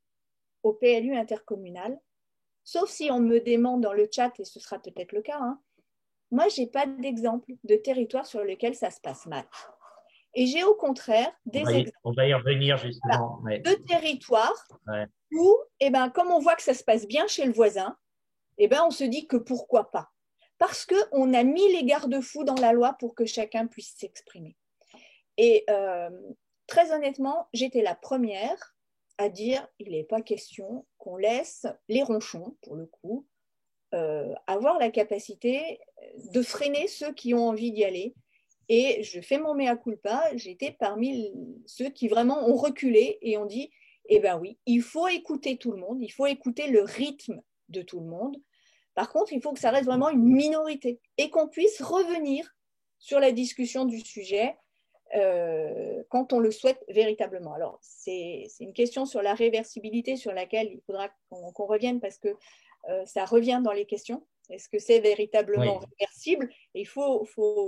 au PLU intercommunal, sauf si on me demande dans le chat, et ce sera peut-être le cas, moi, je n'ai pas d'exemple de territoire sur lequel ça se passe mal. Et j'ai au contraire des exemples. On va y revenir justement. Voilà, de territoires où, comme on voit que ça se passe bien chez le voisin, on se dit que pourquoi pas. Parce qu'on a mis les garde-fous dans la loi pour que chacun puisse s'exprimer. Et très honnêtement, j'étais la première à dire il n'est pas question qu'on laisse les ronchons, pour le coup, avoir la capacité de freiner ceux qui ont envie d'y aller. Et je fais mon mea culpa, j'étais parmi ceux qui vraiment ont reculé et ont dit oui, il faut écouter tout le monde, il faut écouter le rythme de tout le monde. Par contre, il faut que ça reste vraiment une minorité et qu'on puisse revenir sur la discussion du sujet quand on le souhaite véritablement. Alors, c'est une question sur la réversibilité sur laquelle il faudra qu'on revienne parce que ça revient dans les questions. Est-ce que c'est véritablement réversible? Il faut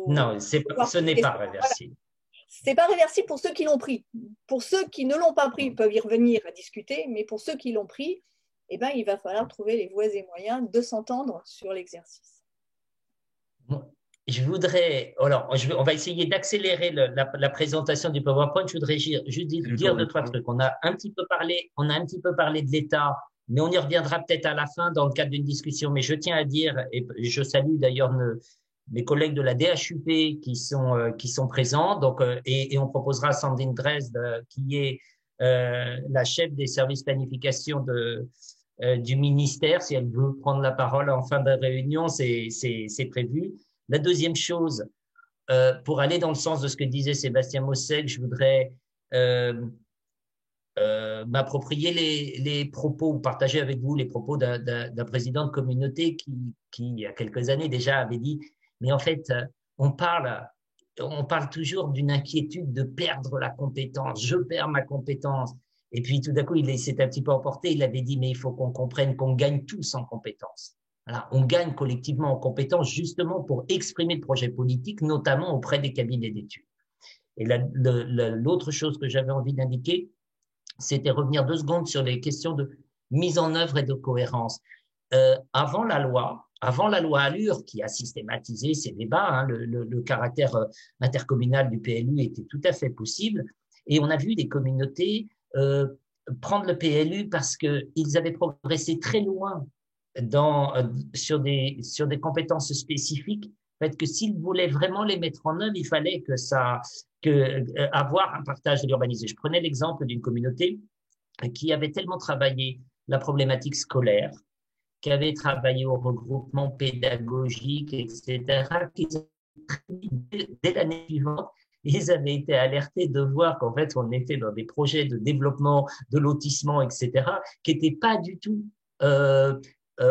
non, ce n'est pas réversible. Voilà. Ce n'est pas réversible pour ceux qui l'ont pris. Pour ceux qui ne l'ont pas pris, ils peuvent y revenir à discuter, mais pour ceux qui l'ont pris, il va falloir trouver les voies et moyens de s'entendre sur l'exercice. Je voudrais, alors, on va essayer d'accélérer la présentation du PowerPoint. Je voudrais juste dire deux, trois trucs. On a un petit peu parlé de l'État, mais on y reviendra peut-être à la fin dans le cadre d'une discussion. Mais je tiens à dire, et je salue d'ailleurs mes collègues de la DHUP qui sont présents. Donc, et on proposera à Sandrine Dresde, qui est la chef des services planification du ministère, si elle veut prendre la parole en fin de réunion, c'est prévu. La deuxième chose, pour aller dans le sens de ce que disait Sébastien Mossec, je voudrais m'approprier les propos ou partager avec vous les propos d'un président de communauté qui, il y a quelques années déjà, avait dit « Mais en fait, on parle toujours d'une inquiétude de perdre la compétence. Je perds ma compétence. » Et puis tout d'un coup, il s'est un petit peu emporté. Il avait dit « Mais il faut qu'on comprenne qu'on gagne tous en compétences. » Voilà, on gagne collectivement en compétences justement pour exprimer le projet politique, notamment auprès des cabinets d'études. Et l'autre chose que j'avais envie d'indiquer, c'était revenir 2 secondes sur les questions de mise en œuvre et de cohérence. Avant la loi Allure, qui a systématisé ces débats, le caractère intercommunal du PLU était tout à fait possible, et on a vu des communautés prendre le PLU parce qu'ils avaient progressé très loin sur des compétences spécifiques, fait que s'ils voulaient vraiment les mettre en œuvre, il fallait avoir un partage de l'urbanisme. Je prenais l'exemple d'une communauté qui avait tellement travaillé la problématique scolaire, qui avait travaillé au regroupement pédagogique, etc., dès l'année suivante, ils avaient été alertés de voir qu'en fait, on était dans des projets de développement, de lotissement, etc., qui n'étaient pas du tout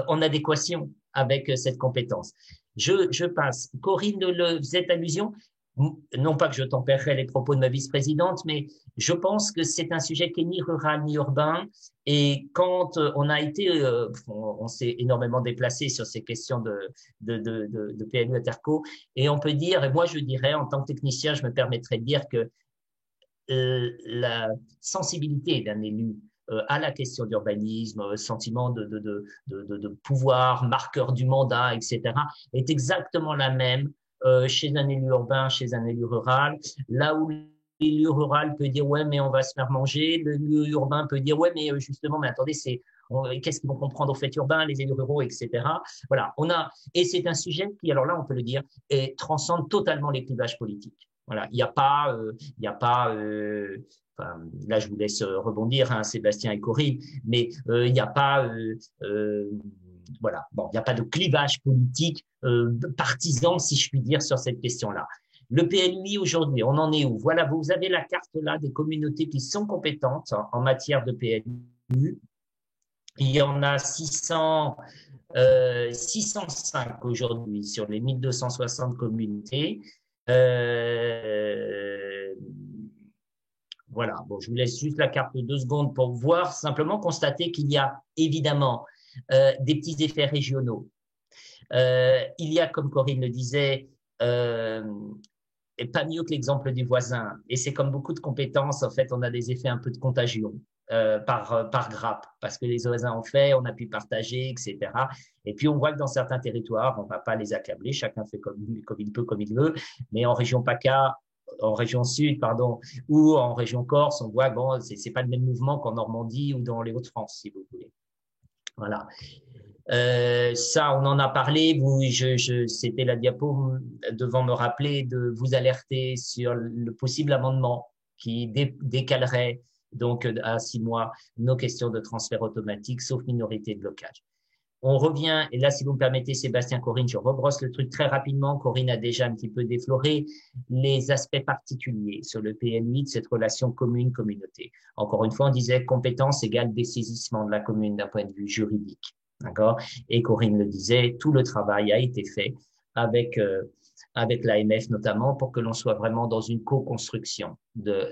en adéquation avec cette compétence. Je passe. Corinne le faisait allusion. Non pas que je tempérerai les propos de ma vice-présidente, mais je pense que c'est un sujet qui est ni rural ni urbain. Et quand on a été, on s'est énormément déplacé sur ces questions de PLU Interco, et on peut dire, et moi je dirais, en tant que technicien, je me permettrais de dire que la sensibilité d'un élu à la question d'urbanisme, sentiment de pouvoir, marqueur du mandat, etc., est exactement la même chez un élu urbain, chez un élu rural. Là où l'élu rural peut dire « ouais, mais on va se faire manger », l'élu urbain peut dire « ouais, mais justement, mais attendez, qu'est-ce qu'ils vont comprendre au fait urbain, les élus ruraux, etc. » Voilà, et c'est un sujet qui, alors là, on peut le dire, transcende totalement les clivages politiques. Voilà, il n'y a pas, là, je vous laisse rebondir, Sébastien et Corinne, mais il n'y a pas, voilà, bon, il n'y a pas de clivage politique partisan, si je puis dire, sur cette question-là. Le PLUI aujourd'hui, on en est où? Voilà, vous avez la carte là des communautés qui sont compétentes en matière de PLU. Il y en a 605 aujourd'hui sur les 1260 communautés. Voilà, bon, je vous laisse juste la carte de 2 secondes pour voir, simplement constater qu'il y a évidemment des petits effets régionaux. Il y a, comme Corinne le disait, pas mieux que l'exemple du voisin. Et c'est comme beaucoup de compétences, en fait, on a des effets un peu de contagion. par grappe, parce que les voisins ont fait, on a pu partager, etc. Et puis, on voit que dans certains territoires, on ne va pas les accabler, chacun fait comme il peut, comme il veut, mais en région PACA, en région Sud, pardon, ou en région Corse, on voit que bon, c'est pas le même mouvement qu'en Normandie ou dans les Hauts-de-France, si vous voulez. Voilà. Ça, on en a parlé. C'était la diapo devant me rappeler de vous alerter sur le possible amendement qui décalerait donc à 6 mois nos questions de transfert automatique, sauf minorité de blocage. On revient, et là, si vous me permettez, Sébastien, Corinne, je rebrosse le truc très rapidement. Corinne a déjà un petit peu défloré les aspects particuliers sur le PM8, cette relation commune-communauté. Encore une fois, on disait compétence égale dessaisissement de la commune d'un point de vue juridique. D'accord? Et Corinne le disait, tout le travail a été fait avec l'AMF notamment pour que l'on soit vraiment dans une co-construction de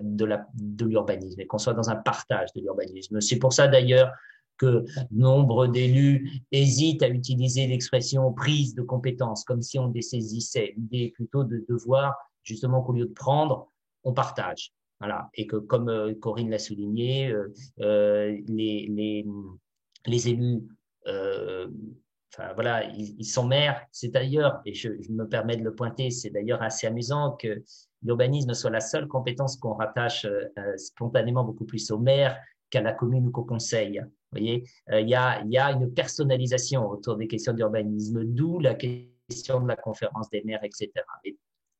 l'urbanisme et qu'on soit dans un partage de l'urbanisme. C'est pour ça d'ailleurs que nombre d'élus hésitent à utiliser l'expression prise de compétences, comme si on dessaisissait. L'idée est plutôt de voir, justement, qu'au lieu de prendre, on partage. Voilà. Et que, comme Corinne l'a souligné, les élus, enfin voilà, ils sont maires. C'est d'ailleurs, et je me permets de le pointer, c'est d'ailleurs assez amusant que l'urbanisme soit la seule compétence qu'on rattache spontanément beaucoup plus au maire qu'à la commune ou qu'au conseil. Vous voyez, il y a une personnalisation autour des questions d'urbanisme, d'où la question de la conférence des maires, etc. Et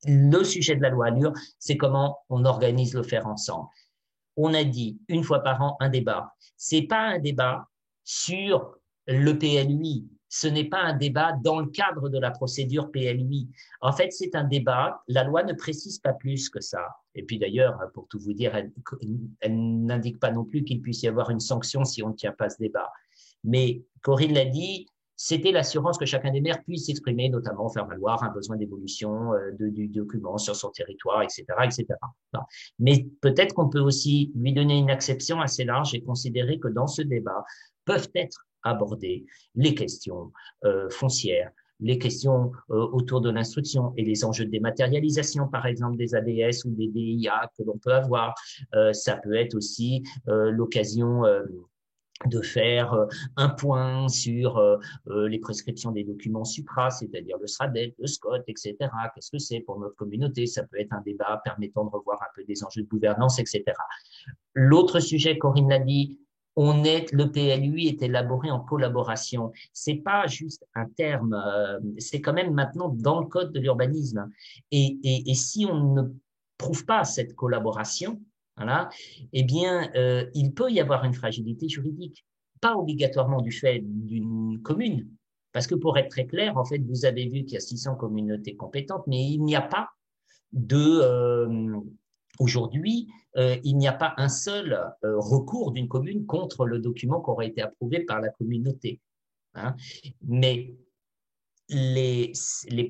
le sujet de la loi Allure, c'est comment on organise le faire ensemble. On a dit une fois par an un débat. C'est pas un débat sur le PLUI. Ce n'est pas un débat dans le cadre de la procédure PLUI. En fait, c'est un débat. La loi ne précise pas plus que ça. Et puis d'ailleurs, pour tout vous dire, elle n'indique pas non plus qu'il puisse y avoir une sanction si on ne tient pas ce débat. Mais Corinne l'a dit, c'était l'assurance que chacun des maires puisse s'exprimer, notamment faire valoir un besoin d'évolution du document sur son territoire, etc., etc. Mais peut-être qu'on peut aussi lui donner une acception assez large et considérer que dans ce débat peuvent être abordées les questions foncières, les questions autour de l'instruction et les enjeux de dématérialisation, par exemple, des ADS ou des DIA que l'on peut avoir. Ça peut être aussi l'occasion de faire un point sur les prescriptions des documents supra, c'est-à-dire le SRADET, le SCOT, etc. Qu'est-ce que c'est pour notre communauté? Ça peut être un débat permettant de revoir un peu des enjeux de gouvernance, etc. L'autre sujet, Corinne l'a dit, le PLUI est élaboré en collaboration. C'est pas juste un terme, c'est quand même maintenant dans le code de l'urbanisme. Et si on ne prouve pas cette collaboration, voilà, eh bien, il peut y avoir une fragilité juridique, pas obligatoirement du fait d'une commune, parce que pour être très clair, en fait, vous avez vu qu'il y a 600 communautés compétentes, mais il n'y a pas aujourd'hui, il n'y a pas un seul recours d'une commune contre le document qui aurait été approuvé par la communauté. Hein. Mais les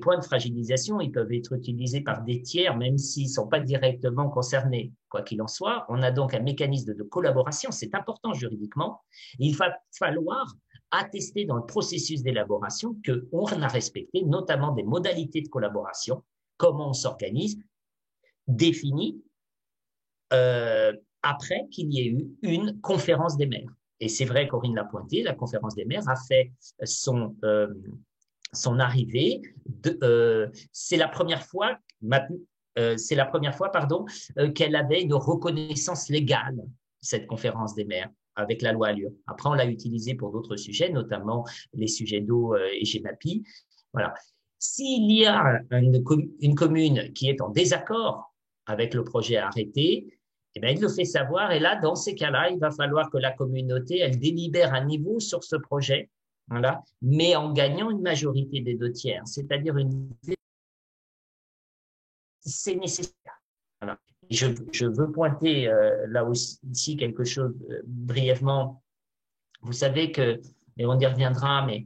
points de fragilisation, ils peuvent être utilisés par des tiers, même s'ils ne sont pas directement concernés. Quoi qu'il en soit, on a donc un mécanisme de collaboration, c'est important juridiquement. Il va falloir attester dans le processus d'élaboration qu'on a respecté notamment des modalités de collaboration, comment on s'organise, définies après qu'il y ait eu une conférence des maires. Et c'est vrai, Corinne l'a pointé, la conférence des maires a fait son arrivée. C'est la première fois, qu'elle avait une reconnaissance légale, cette conférence des maires, avec la loi Allure. Après, on l'a utilisée pour d'autres sujets, notamment les sujets d'eau et GEMAPI. Voilà. S'il y a une commune qui est en désaccord avec le projet arrêté, eh bien, il le fait savoir. Et là, dans ces cas-là, il va falloir que la communauté, elle délibère à niveau sur ce projet, voilà, mais en gagnant une majorité des 2/3, c'est-à-dire c'est nécessaire. Voilà. Je veux pointer là aussi quelque chose brièvement. Vous savez que, et on y reviendra, mais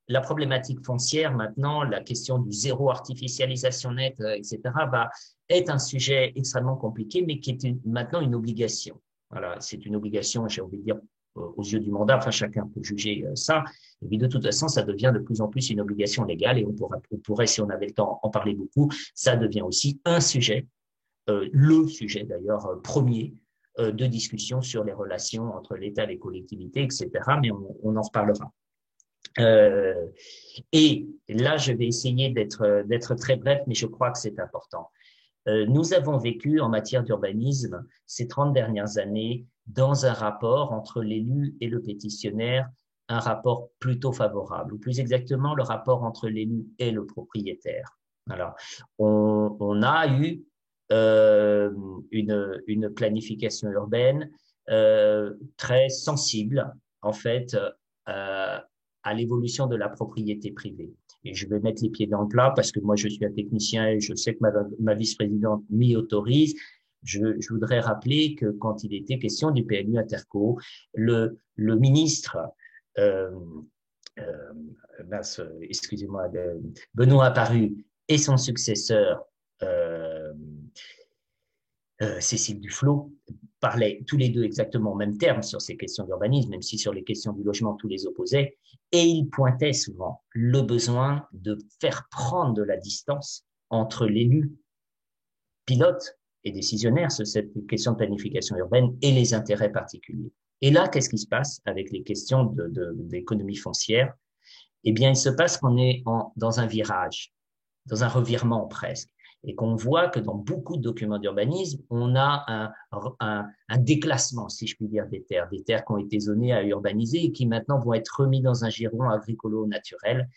la problématique foncière maintenant, la question du zéro artificialisation nette, etc., est un sujet extrêmement compliqué, mais qui est maintenant une obligation. Voilà, c'est une obligation, j'ai envie de dire, aux yeux du mandat, enfin chacun peut juger ça, et puis de toute façon ça devient de plus en plus une obligation légale et on pourrait si on avait le temps en parler beaucoup, ça devient aussi un sujet, le sujet d'ailleurs premier de discussion sur les relations entre l'État et les collectivités, etc. Mais on en reparlera. Et là, je vais essayer d'être très bref, mais je crois que c'est important. Nous avons vécu en matière d'urbanisme ces 30 dernières années dans un rapport entre l'élu et le pétitionnaire, un rapport plutôt favorable, ou plus exactement le rapport entre l'élu et le propriétaire. Alors, on a eu une planification urbaine très sensible, en fait, à l'évolution de la propriété privée. Et je vais mettre les pieds dans le plat parce que moi, je suis un technicien et je sais que ma vice-présidente m'y autorise. Je voudrais rappeler que quand il était question du PLU Interco, le ministre, excusez-moi, Benoît Apparu et son successeur, Cécile Duflot, parlaient tous les deux exactement en même terme sur ces questions d'urbanisme, même si sur les questions du logement, tous les opposaient, et ils pointaient souvent le besoin de faire prendre de la distance entre l'élu, pilote et décisionnaire sur cette question de planification urbaine et les intérêts particuliers. Et là, qu'est-ce qui se passe avec les questions d'économie foncière? Eh bien, il se passe qu'on est dans un virage, dans un revirement presque, et qu'on voit que dans beaucoup de documents d'urbanisme, on a un déclassement, si je puis dire, des terres qui ont été zonées à urbaniser et qui maintenant vont être remis dans un giron agricolo-naturel.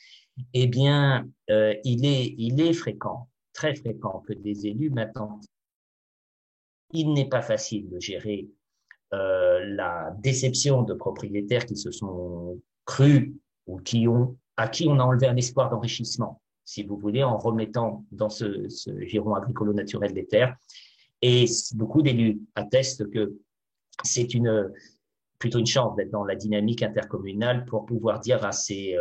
Eh bien, il est fréquent, très fréquent, que des élus maintenant, il n'est pas facile de gérer la déception de propriétaires qui se sont crus ou à qui on a enlevé un espoir d'enrichissement, si vous voulez, en remettant dans ce giron agricolo-naturel des terres. Et beaucoup d'élus attestent que c'est plutôt une chance d'être dans la dynamique intercommunale pour pouvoir dire à ses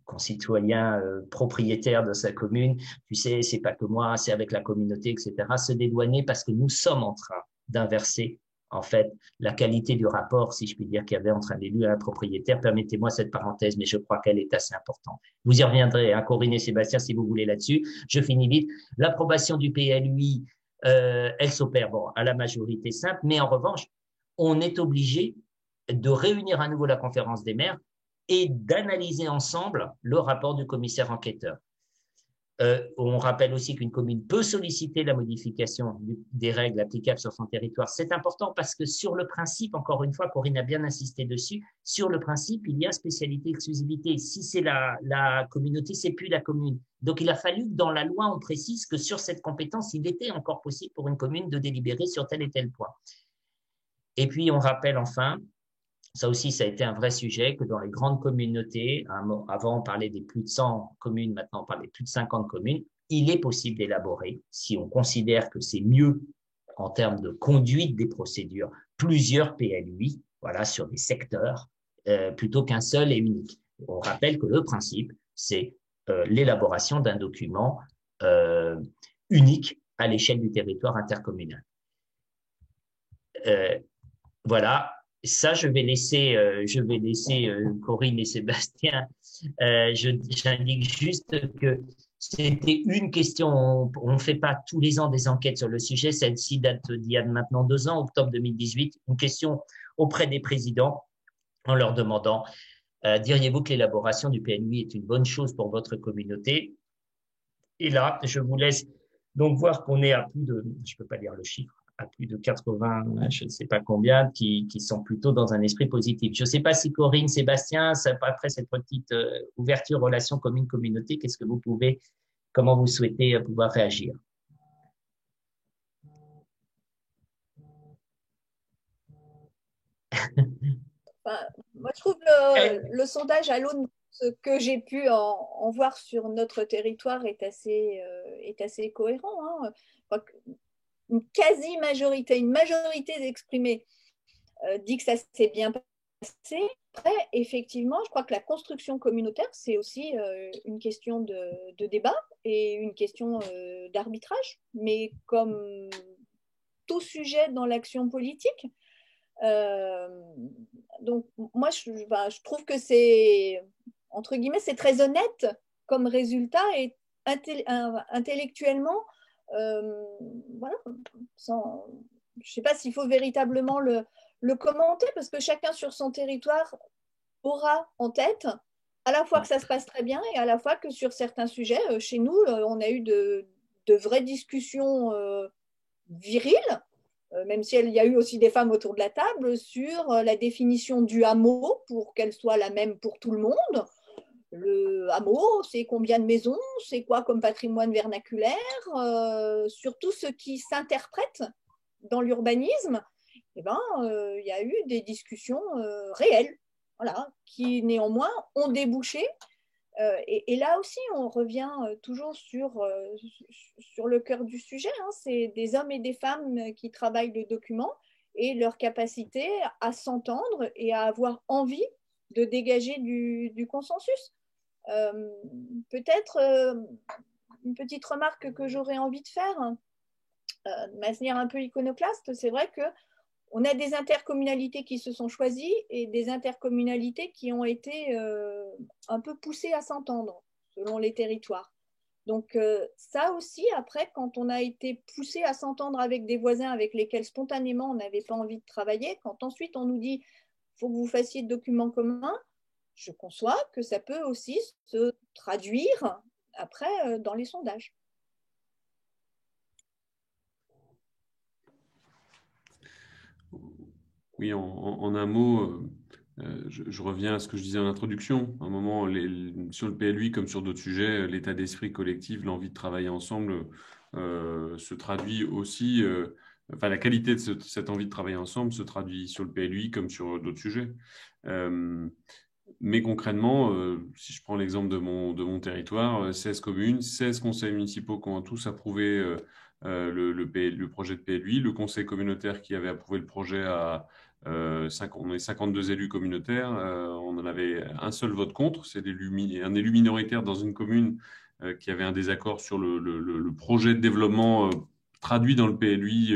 concitoyens propriétaires de sa commune, tu sais, c'est pas que moi, c'est avec la communauté, etc., se dédouaner parce que nous sommes en train d'inverser en fait, la qualité du rapport, si je puis dire, qu'il y avait entre un élu et un propriétaire. Permettez-moi cette parenthèse, mais je crois qu'elle est assez importante. Vous y reviendrez, hein, Corinne et Sébastien, si vous voulez là-dessus. Je finis vite. L'approbation du PLUI, elle s'opère à la majorité simple, mais en revanche, on est obligé de réunir à nouveau la conférence des maires et d'analyser ensemble le rapport du commissaire enquêteur. On rappelle aussi qu'une commune peut solliciter la modification des règles applicables sur son territoire. C'est important parce que sur le principe, encore une fois, Corinne a bien insisté dessus, sur le principe, il y a spécialité exclusivité. Si c'est la communauté, c'est plus la commune. Donc, il a fallu que dans la loi, on précise que sur cette compétence, il était encore possible pour une commune de délibérer sur tel et tel point. Et puis, on rappelle enfin, ça aussi, ça a été un vrai sujet, que dans les grandes communautés, avant on parlait des plus de 100 communes, maintenant on parle des plus de 50 communes, il est possible d'élaborer, si on considère que c'est mieux en termes de conduite des procédures, plusieurs PLUI, voilà, sur des secteurs, plutôt qu'un seul et unique. On rappelle que le principe, c'est l'élaboration d'un document unique à l'échelle du territoire intercommunal. Voilà. Ça, je vais laisser Corinne et Sébastien. J'indique juste que c'était une question. On ne fait pas tous les ans des enquêtes sur le sujet. Celle-ci date d'il y a maintenant 2 ans, octobre 2018. Une question auprès des présidents en leur demandant diriez-vous que l'élaboration du PLUI est une bonne chose pour votre communauté? Et là, je vous laisse donc voir qu'on est à plus de, je ne peux pas lire le chiffre, à plus de 80, je ne sais pas combien, qui sont plutôt dans un esprit positif. Je ne sais pas si Corinne, Sébastien, après cette petite ouverture relation commune-communauté, qu'est-ce que comment vous souhaitez pouvoir réagir? Moi, je trouve le sondage à l'aune de ce que j'ai pu en voir sur notre territoire est assez cohérent. Hein. Je crois une quasi-majorité, une majorité exprimée dit que ça s'est bien passé. Après, effectivement, je crois que la construction communautaire, c'est aussi une question de débat et une question d'arbitrage, mais comme tout sujet dans l'action politique. Donc, moi, je trouve que c'est, entre guillemets, c'est très honnête comme résultat et intellectuellement, voilà, je ne sais pas s'il faut véritablement le commenter, parce que chacun sur son territoire aura en tête à la fois que ça se passe très bien et à la fois que sur certains sujets, chez nous, on a eu de vraies discussions viriles, même s'il y a eu aussi des femmes autour de la table, sur la définition du hameau pour qu'elle soit la même pour tout le monde. Le hameau, c'est combien de maisons, c'est quoi comme patrimoine vernaculaire, surtout ce qui s'interprète dans l'urbanisme. Eh ben, y a eu des discussions réelles, voilà, qui néanmoins ont débouché. Et là aussi, on revient toujours sur le cœur du sujet. Hein, c'est des hommes et des femmes qui travaillent le document et leur capacité à s'entendre et à avoir envie de dégager du consensus. Peut-être une petite remarque que j'aurais envie de faire, de manière un peu iconoclaste, c'est vrai qu'on a des intercommunalités qui se sont choisies et des intercommunalités qui ont été un peu poussées à s'entendre selon les territoires. Donc ça aussi, après, quand on a été poussé à s'entendre avec des voisins avec lesquels spontanément on n'avait pas envie de travailler, quand ensuite on nous dit « il faut que vous fassiez de documents communs », je conçois que ça peut aussi se traduire après dans les sondages. Oui, en un mot, je reviens à ce que je disais en introduction. À un moment, sur le PLUI comme sur d'autres sujets, l'état d'esprit collectif, l'envie de travailler ensemble se traduit aussi, enfin la qualité de cette envie de travailler ensemble se traduit sur le PLUI comme sur d'autres sujets. Mais concrètement, si je prends l'exemple de mon territoire, 16 communes, 16 conseils municipaux qui ont tous approuvé le projet de PLUI, le conseil communautaire qui avait approuvé le projet on est 52 élus communautaires, on en avait un seul vote contre, c'est un élu minoritaire dans une commune qui avait un désaccord sur le projet de développement traduit dans le PLUI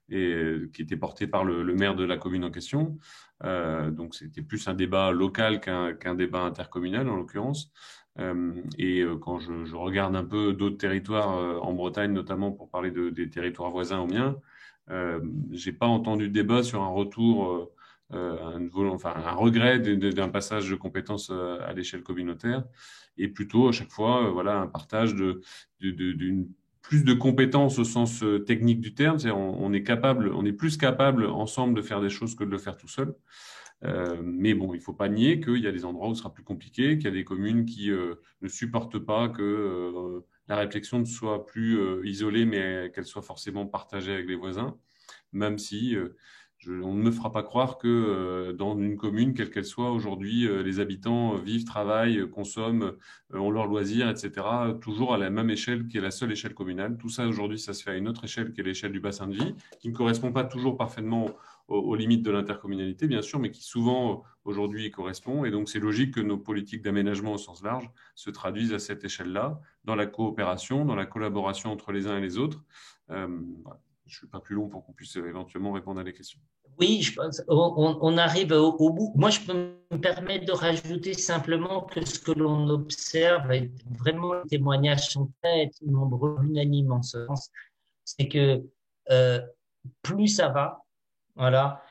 et qui était porté par le maire de la commune en question. Donc c'était plus un débat local qu'un débat intercommunal en l'occurrence. Quand je regarde un peu d'autres territoires en Bretagne, notamment pour parler des territoires voisins aux miens, j'ai pas entendu de débat sur un retour, un regret d'un passage de compétences à l'échelle communautaire, et plutôt à chaque fois, voilà, un partage d'une plus de compétences au sens technique du terme. C'est-à-dire on est plus capable ensemble de faire des choses que de le faire tout seul. Mais bon, il ne faut pas nier qu'il y a des endroits où ce sera plus compliqué, qu'il y a des communes qui ne supportent pas que la réflexion ne soit plus isolée, mais qu'elle soit forcément partagée avec les voisins, même si on ne me fera pas croire que dans une commune, quelle qu'elle soit, aujourd'hui, les habitants vivent, travaillent, consomment, ont leurs loisirs, etc., toujours à la même échelle qui est la seule échelle communale. Tout ça, aujourd'hui, ça se fait à une autre échelle qui est l'échelle du bassin de vie, qui ne correspond pas toujours parfaitement aux limites de l'intercommunalité, bien sûr, mais qui souvent, aujourd'hui, correspond. Et donc, c'est logique que nos politiques d'aménagement au sens large se traduisent à cette échelle-là, dans la coopération, dans la collaboration entre les uns et les autres. Voilà. Je ne suis pas plus long pour qu'on puisse éventuellement répondre à des questions. Oui, je pense on arrive au bout. Moi, je peux me permettre de rajouter simplement que ce que l'on observe, et vraiment les témoignages sont très nombreux, unanimes en ce sens, c'est que plus ça va, voilà,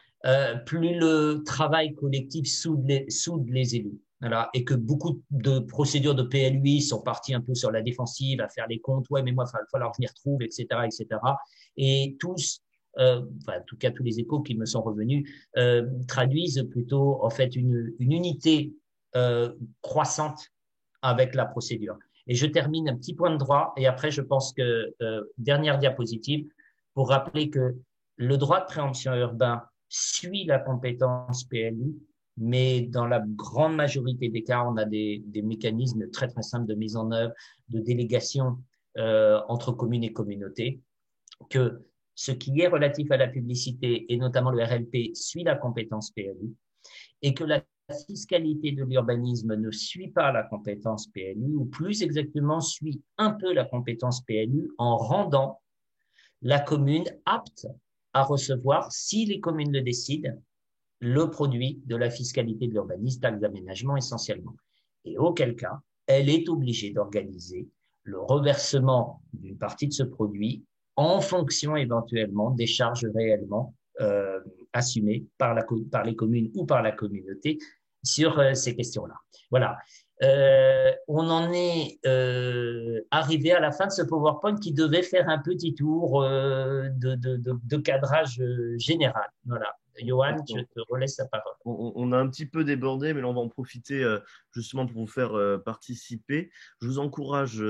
plus le travail collectif soude les élus. Voilà, et que beaucoup de procédures de PLUI sont parties un peu sur la défensive, à faire les comptes, ouais, mais moi, il va falloir que je m'y retrouve, etc., etc. Et tous, en tout cas, tous les échos qui me sont revenus, traduisent plutôt, en fait, une unité croissante avec la procédure. Et je termine un petit point de droit, et après, je pense que, dernière diapositive, pour rappeler que le droit de préemption urbain suit la compétence PLU, mais dans la grande majorité des cas, on a des mécanismes très, très simples de mise en œuvre, de délégation entre communes et communautés, que ce qui est relatif à la publicité, et notamment le RLP, suit la compétence PLU, et que la fiscalité de l'urbanisme ne suit pas la compétence PLU, ou plus exactement suit un peu la compétence PLU en rendant la commune apte à recevoir, si les communes le décident, le produit de la fiscalité de l'urbanisme, taxe d'aménagement essentiellement. Et auquel cas, elle est obligée d'organiser le reversement d'une partie de ce produit en fonction éventuellement des charges réellement assumées par les communes ou par la communauté sur ces questions-là. Voilà. On en est arrivé à la fin de ce PowerPoint qui devait faire un petit tour de cadrage général. Voilà. Johan, je te relaisse la parole. On a un petit peu débordé, mais là, on va en profiter justement pour vous faire participer. Je vous encourage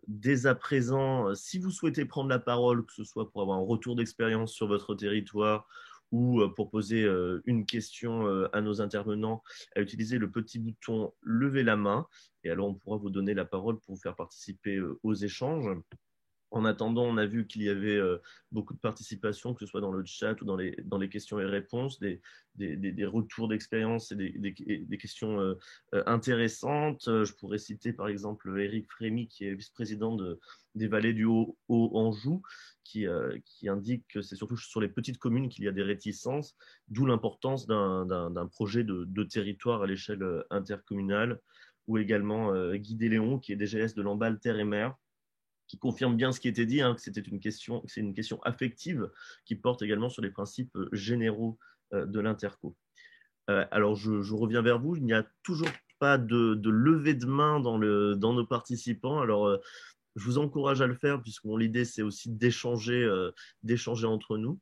dès à présent, si vous souhaitez prendre la parole, que ce soit pour avoir un retour d'expérience sur votre territoire ou pour poser une question à nos intervenants, à utiliser le petit bouton « Lever la main ». Et alors, on pourra vous donner la parole pour vous faire participer aux échanges. En attendant, on a vu qu'il y avait beaucoup de participation, que ce soit dans le chat ou dans les questions et réponses, des retours d'expérience et des questions intéressantes. Je pourrais citer par exemple Éric Frémy, qui est vice-président des Vallées du Haut-Anjou, qui indique que c'est surtout sur les petites communes qu'il y a des réticences, d'où l'importance d'un projet de territoire à l'échelle intercommunale, ou également Guy Desléons, qui est DGS de Lamballe Terre et Mer, qui confirme bien ce qui était dit, que c'est une question affective qui porte également sur les principes généraux de l'interco. Alors, je reviens vers vous. Il n'y a toujours pas de levée de main dans nos participants. Alors, je vous encourage à le faire, puisque l'idée, c'est aussi d'échanger entre nous.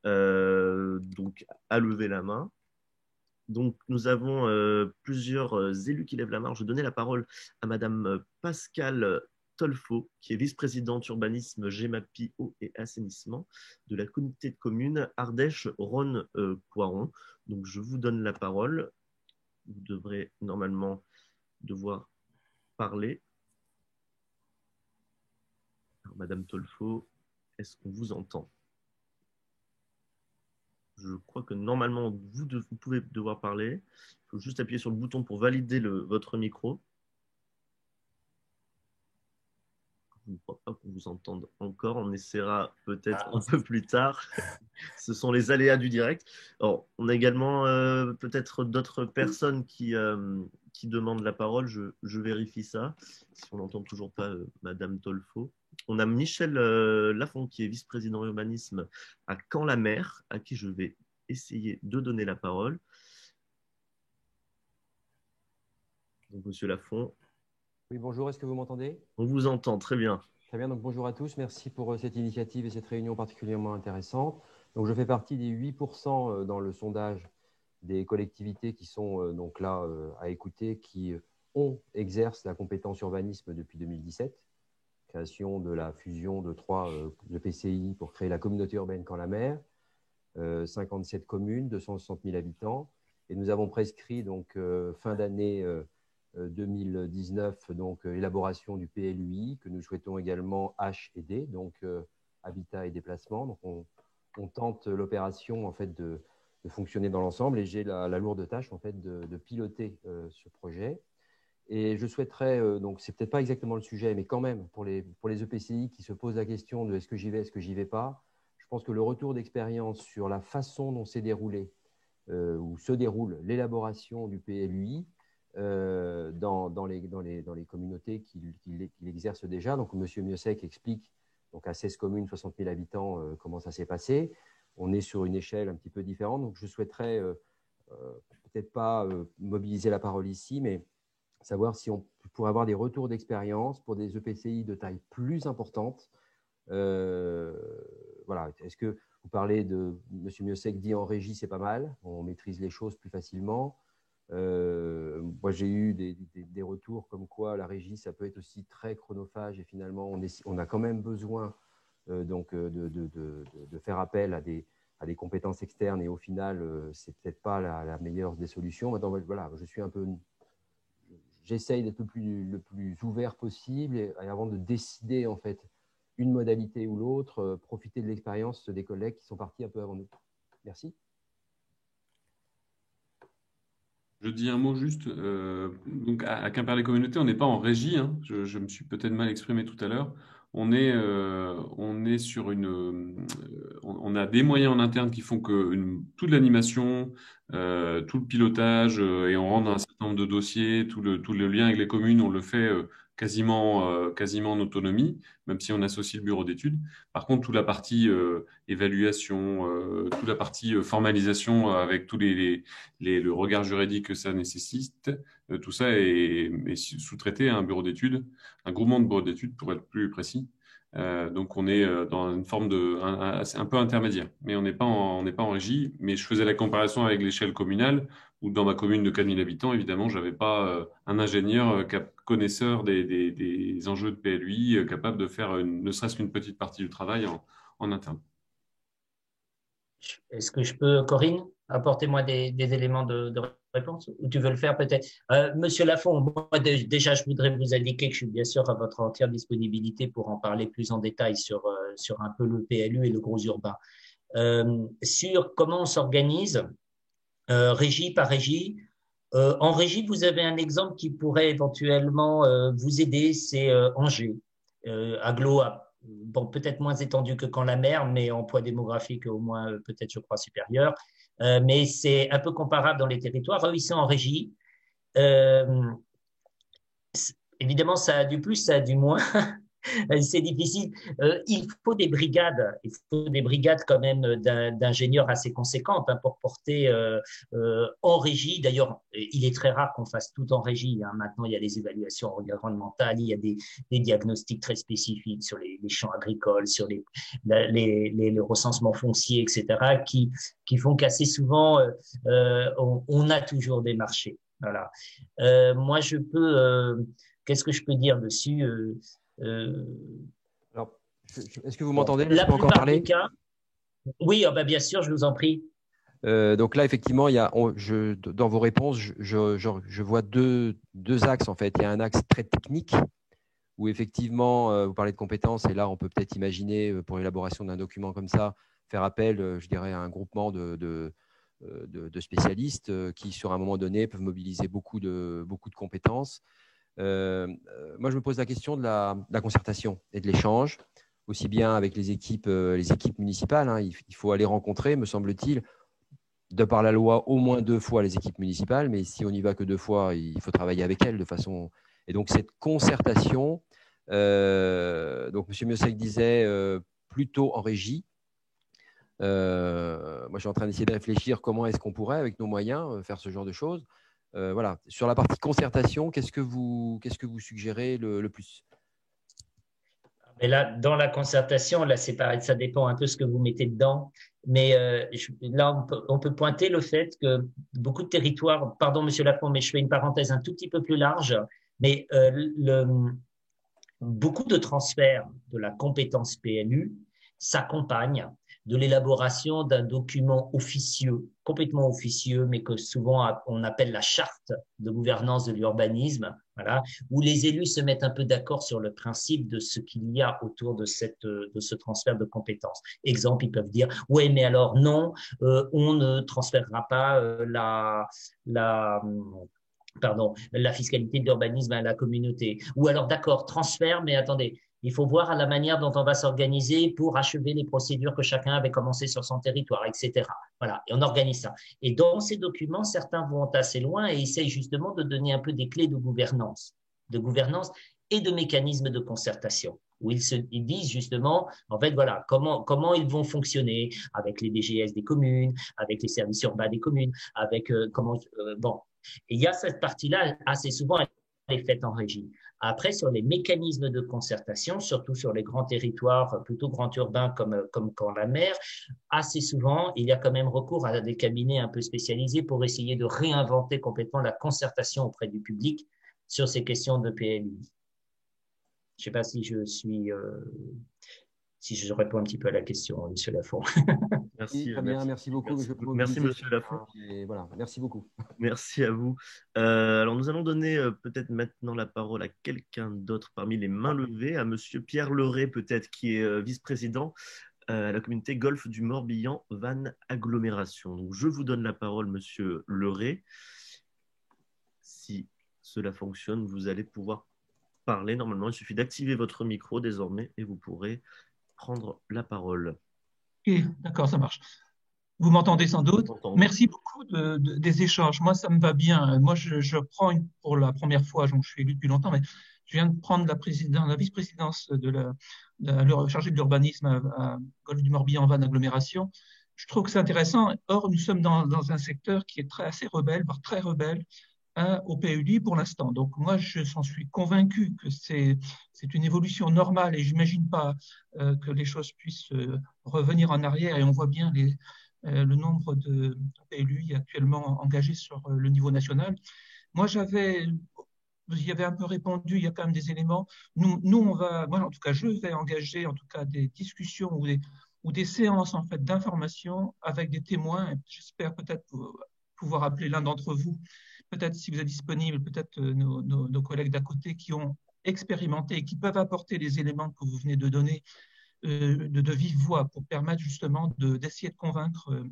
Donc, à lever la main. Donc, nous avons plusieurs élus qui lèvent la main. Je vais donner la parole à Madame Pascale Tolfo, qui est vice-présidente urbanisme GEMAPI eau et assainissement de la communauté de communes Ardèche-Rhône-Poiron. Donc, je vous donne la parole. Vous devrez normalement devoir parler. Alors, Madame Tolfo, est-ce qu'on vous entend? Je crois que normalement, vous pouvez devoir parler. Il faut juste appuyer sur le bouton pour valider votre micro. Je ne crois pas qu'on vous entende encore. On essaiera peut-être un peu plus tard. Ce sont les aléas du direct. Alors, on a également peut-être d'autres personnes qui demandent la parole. Je vérifie ça. Si on n'entend toujours pas Madame Tolfo. On a Michel Lafont, qui est vice-président urbanisme à Caen-la-Mer, à qui je vais essayer de donner la parole. Donc, Monsieur Lafont. Oui, bonjour, est-ce que vous m'entendez? On vous entend, très bien. Très bien, donc bonjour à tous, merci pour cette initiative et cette réunion particulièrement intéressante. Donc je fais partie des 8% dans le sondage des collectivités qui sont donc là à écouter, qui exercent la compétence urbanisme depuis 2017, création de la fusion de 3 EPCI pour créer la communauté urbaine Caen-la-Mer, 57 communes, 260 000 habitants, et nous avons prescrit donc fin d'année 2019, donc élaboration du PLUI, que nous souhaitons également H et D, donc habitat et déplacement. Donc on tente l'opération en fait de fonctionner dans l'ensemble, et j'ai la lourde tâche en fait de piloter ce projet. Et je souhaiterais, donc c'est peut-être pas exactement le sujet, mais quand même pour les EPCI qui se posent la question de est-ce que j'y vais, est-ce que j'y vais pas, je pense que le retour d'expérience sur la façon dont s'est déroulé ou se déroule l'élaboration du PLUI dans les communautés qu'il exerce déjà. Donc, M. Miossec explique donc, à 16 communes, 60 000 habitants, comment ça s'est passé. On est sur une échelle un petit peu différente. Donc, je souhaiterais peut-être pas mobiliser la parole ici, mais savoir si on pourrait avoir des retours d'expérience pour des EPCI de taille plus importante. Voilà. Est-ce que vous parlez de M. Miossec dit en régie, c'est pas mal, on maîtrise les choses plus facilement. Moi, j'ai eu des retours comme quoi la régie, ça peut être aussi très chronophage, et finalement, on a quand même besoin donc, de faire appel à des compétences externes, et au final, c'est peut-être pas la meilleure des solutions. Maintenant, voilà, j'essaye d'être le plus ouvert possible, et avant de décider en fait une modalité ou l'autre, profiter de l'expérience des collègues qui sont partis un peu avant nous. Merci. Je dis un mot juste. Donc à Quimper-les-Communautés, on n'est pas en régie. Hein. Je me suis peut-être mal exprimé tout à l'heure. On est sur on a des moyens en interne qui font que toute l'animation, tout le pilotage, et on rentre dans un certain nombre de dossiers, tout le lien avec les communes, on le fait quasiment en autonomie, même si on associe le bureau d'études. Par contre, toute la partie évaluation, toute la partie formalisation avec tous le regard juridique que ça nécessite, tout ça est sous-traité à un bureau d'études, un groupement de bureaux d'études pour être plus précis. Donc on est dans une forme un peu intermédiaire, mais on n'est pas en régie. Mais je faisais la comparaison avec l'échelle communale, où dans ma commune de 4000 habitants, évidemment, j'avais pas un ingénieur connaisseur des enjeux de PLUI, capable de faire ne serait-ce qu'une petite partie du travail en interne. Est-ce que je peux, Corinne, apporter moi des éléments de réponse, ou tu veux le faire peut-être? Monsieur Lafond, moi, déjà, je voudrais vous indiquer que je suis bien sûr à votre entière disponibilité pour en parler plus en détail sur un peu le PLU et le gros urbain. Sur comment on s'organise, régie par régie. En régie, vous avez un exemple qui pourrait éventuellement vous aider, c'est Angers. Aglo bon, peut-être moins étendu que Caen-la-Mer, mais en poids démographique au moins peut-être, je crois, supérieur. Mais c'est un peu comparable dans les territoires. Eux, ils sont en régie. Évidemment, ça a du plus, ça a du moins. C'est difficile. Il faut des brigades quand même d'ingénieurs assez conséquentes pour porter en régie. D'ailleurs, il est très rare qu'on fasse tout en régie. Maintenant, il y a des évaluations environnementales, il y a des diagnostics très spécifiques sur les champs agricoles, sur les recensements fonciers, etc., qui font qu'assez souvent, on a toujours des marchés. Voilà. Moi, qu'est-ce que je peux dire dessus? Alors, est-ce que vous m'entendez? Je peux encore parler? Oui, bien sûr, je vous en prie. Donc là, effectivement, dans vos réponses, je vois deux axes en fait. Il y a un axe très technique où effectivement, vous parlez de compétences et là, on peut peut-être imaginer pour l'élaboration d'un document comme ça, faire appel, je dirais, à un groupement de spécialistes qui, sur un moment donné, peuvent mobiliser beaucoup de compétences. Moi, je me pose la question de la concertation et de l'échange, aussi bien avec les équipes municipales. Il faut aller rencontrer, me semble-t-il, de par la loi, au moins 2 fois les équipes municipales. Mais si on n'y va que 2 fois, il faut travailler avec elles de façon. Et donc, cette concertation, donc M. Miossec disait plutôt en régie. Moi, je suis en train d'essayer de réfléchir comment est-ce qu'on pourrait, avec nos moyens, faire ce genre de choses. Voilà. Sur la partie concertation, qu'est-ce que vous suggérez le plus? Mais là, dans la concertation, là, c'est pareil, ça dépend un peu ce que vous mettez dedans. Mais là, on peut pointer le fait que beaucoup de territoires, pardon, Monsieur Lafond, mais je fais une parenthèse un tout petit peu plus large, mais beaucoup de transferts de la compétence PLU s'accompagnent de l'élaboration d'un document officieux, complètement officieux, mais que souvent on appelle la charte de gouvernance de l'urbanisme, voilà, où les élus se mettent un peu d'accord sur le principe de ce qu'il y a autour de ce transfert de compétences. Exemple, ils peuvent dire, ouais, mais alors non, on ne transférera pas la fiscalité d'urbanisme à la communauté. Ou alors, d'accord, transfert, mais attendez, il faut voir à la manière dont on va s'organiser pour achever les procédures que chacun avait commencées sur son territoire, etc. Voilà, et on organise ça. Et dans ces documents, certains vont assez loin et essayent justement de donner un peu des clés de gouvernance et de mécanismes de concertation, où ils disent justement, en fait, voilà, comment ils vont fonctionner avec les DGS des communes, avec les services urbains des communes, avec bon. Et il y a cette partie-là, assez souvent, elle est faite en régie. Après, sur les mécanismes de concertation, surtout sur les grands territoires, plutôt grands urbains comme Caen-la-Mer, assez souvent, il y a quand même recours à des cabinets un peu spécialisés pour essayer de réinventer complètement la concertation auprès du public sur ces questions de PLU. Je ne sais pas si je réponds un petit peu à la question, Monsieur Lafond. Merci, très bien, merci beaucoup. Merci, Monsieur Lafond. Voilà, merci beaucoup. Merci à vous. Alors, nous allons donner peut-être maintenant la parole à quelqu'un d'autre parmi les mains levées, à Monsieur Pierre Leray, peut-être, qui est vice-président à la communauté Golfe du Morbihan Vannes Agglomération. Donc, je vous donne la parole, Monsieur Leray. Si cela fonctionne, vous allez pouvoir parler. Normalement, il suffit d'activer votre micro désormais et vous pourrez prendre la parole. Ok, d'accord, ça marche. Vous m'entendez sans doute. Merci beaucoup des échanges. Moi, ça me va bien. Moi, je prends pour la première fois, donc je suis élu depuis longtemps, mais Je viens de prendre la vice-présidence le chargé de l'urbanisme à Golfe du Morbihan, Vannes Agglomération. Je trouve que c'est intéressant. Or, nous sommes dans un secteur qui est assez rebelle, voire très rebelle, au PLUI pour l'instant. Donc, moi, je s'en suis convaincu que c'est une évolution normale et j'imagine pas que les choses puissent revenir en arrière. Et on voit bien le nombre de PLUI actuellement engagés sur le niveau national. Moi, vous y avez un peu répondu, il y a quand même des éléments. Moi, en tout cas, je vais engager en tout cas des discussions ou des séances en fait d'information avec des témoins. J'espère peut-être pouvoir appeler l'un d'entre vous, peut-être si vous êtes disponible, peut-être nos collègues d'à côté qui ont expérimenté et qui peuvent apporter les éléments que vous venez de donner de vive voix pour permettre justement d'essayer de convaincre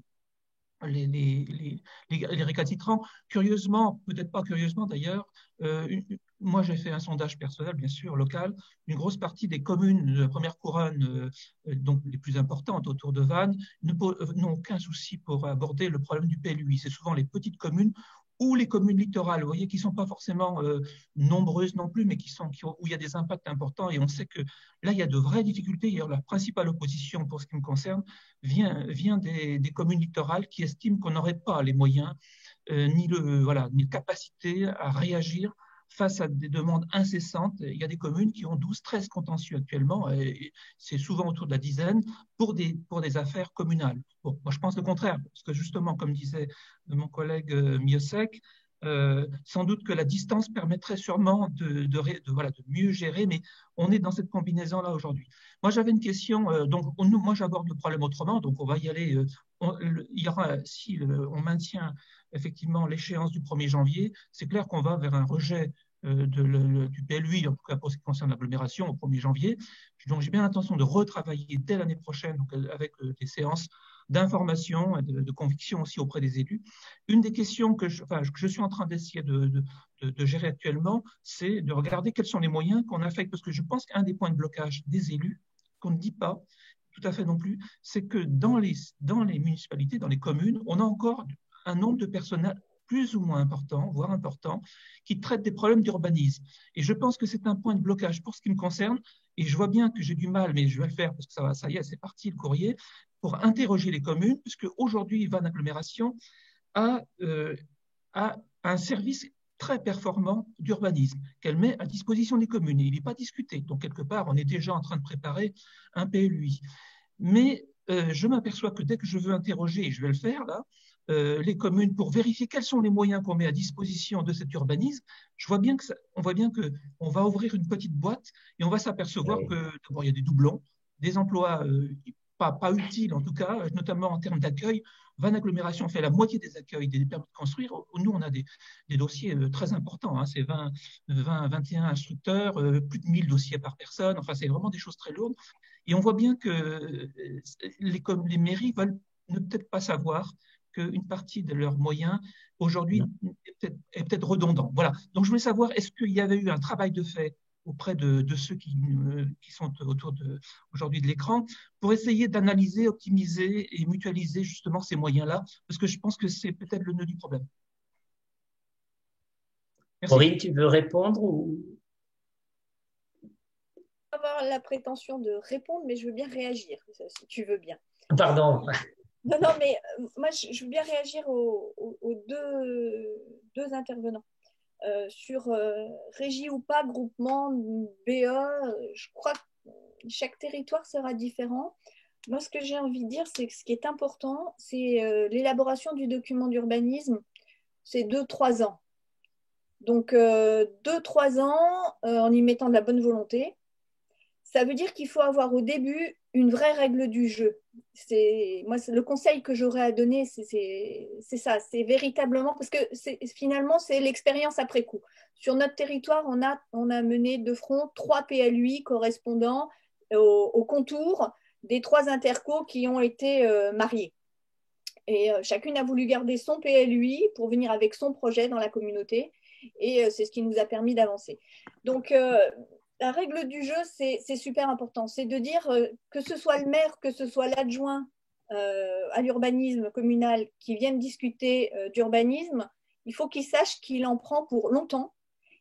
les récalcitrants. Curieusement, peut-être pas curieusement d'ailleurs, moi j'ai fait un sondage personnel, bien sûr, local. Une grosse partie des communes de la première couronne, donc les plus importantes autour de Vannes, n'ont aucun souci pour aborder le problème du PLUI. C'est souvent les petites communes ou les communes littorales, vous voyez, qui ne sont pas forcément nombreuses non plus, mais où il y a des impacts importants. Et on sait que là, il y a de vraies difficultés. D'ailleurs, la principale opposition, pour ce qui me concerne, vient des communes littorales qui estiment qu'on n'aurait pas les moyens ni la capacité à réagir face à des demandes incessantes. Il y a des communes qui ont 12, 13 contentieux actuellement, et c'est souvent autour de la dizaine, pour des affaires communales. Bon, moi je pense le contraire, parce que justement, comme disait mon collègue Miosek, sans doute que la distance permettrait sûrement de mieux gérer, mais on est dans cette combinaison-là aujourd'hui. Moi, j'avais une question, moi j'aborde le problème autrement, donc on va y aller. Si on maintient effectivement l'échéance du 1er janvier, c'est clair qu'on va vers un rejet du PLUI, en tout cas pour ce qui concerne l'agglomération, au 1er janvier. Donc j'ai bien l'intention de retravailler dès l'année prochaine donc, avec des séances d'information et de conviction aussi auprès des élus. Une des questions que je suis en train d'essayer de gérer actuellement, c'est de regarder quels sont les moyens qu'on affecte, parce que je pense qu'un des points de blocage des élus, qu'on ne dit pas tout à fait non plus, c'est que dans les municipalités, dans les communes, on a encore un nombre de personnels plus ou moins important, voire important, qui traitent des problèmes d'urbanisme. Et je pense que c'est un point de blocage pour ce qui me concerne, et je vois bien que j'ai du mal, mais je vais le faire parce que ça y est, c'est parti le courrier, pour interroger les communes, puisque aujourd'hui, Vannes Agglomération a un service très performant d'urbanisme qu'elle met à disposition des communes. Et il n'est pas discuté. Donc, quelque part, on est déjà en train de préparer un PLUI. Mais je m'aperçois que dès que je veux interroger, et je vais le faire là, les communes pour vérifier quels sont les moyens qu'on met à disposition de cet urbanisme, on voit bien qu'on va ouvrir une petite boîte et on va s'apercevoir que d'abord il y a des doublons, des emplois pas utiles en tout cas, notamment en termes d'accueil. Vannes Agglomération fait la moitié des accueils des permis de construire. Nous, on a des dossiers très importants. Hein. C'est 21 instructeurs, plus de 1000 dossiers par personne. Enfin, c'est vraiment des choses très lourdes. Et on voit bien que les mairies veulent ne peut-être pas savoir qu'une partie de leurs moyens aujourd'hui est peut-être redondant. Voilà. Donc, je voulais savoir, est-ce qu'il y avait eu un travail de fait auprès de ceux qui sont autour aujourd'hui de l'écran pour essayer d'analyser, optimiser et mutualiser justement ces moyens-là, parce que je pense que c'est peut-être le nœud du problème. Merci. Corinne, tu veux répondre ou... avoir la prétention de répondre, mais je veux bien réagir, si tu veux bien. Pardon. Non, mais moi, je veux bien réagir aux deux intervenants. Sur régie ou pas, groupement, BE, je crois que chaque territoire sera différent. Moi, ce que j'ai envie de dire, c'est que ce qui est important, c'est l'élaboration du document d'urbanisme, c'est 2-3 ans. Donc, 2-3 ans en y mettant de la bonne volonté. Ça veut dire qu'il faut avoir au début une vraie règle du jeu. Moi, le conseil que j'aurais à donner, c'est ça. C'est véritablement, parce que finalement, c'est l'expérience après coup. Sur notre territoire, on a mené de front 3 PLUI correspondant au contour des 3 intercos qui ont été mariés. Et chacune a voulu garder son PLUI pour venir avec son projet dans la communauté. Et c'est ce qui nous a permis d'avancer. Donc, la règle du jeu, c'est super important. C'est de dire que ce soit le maire, que ce soit l'adjoint à l'urbanisme communal qui viennent discuter d'urbanisme, il faut qu'il sache qu'il en prend pour longtemps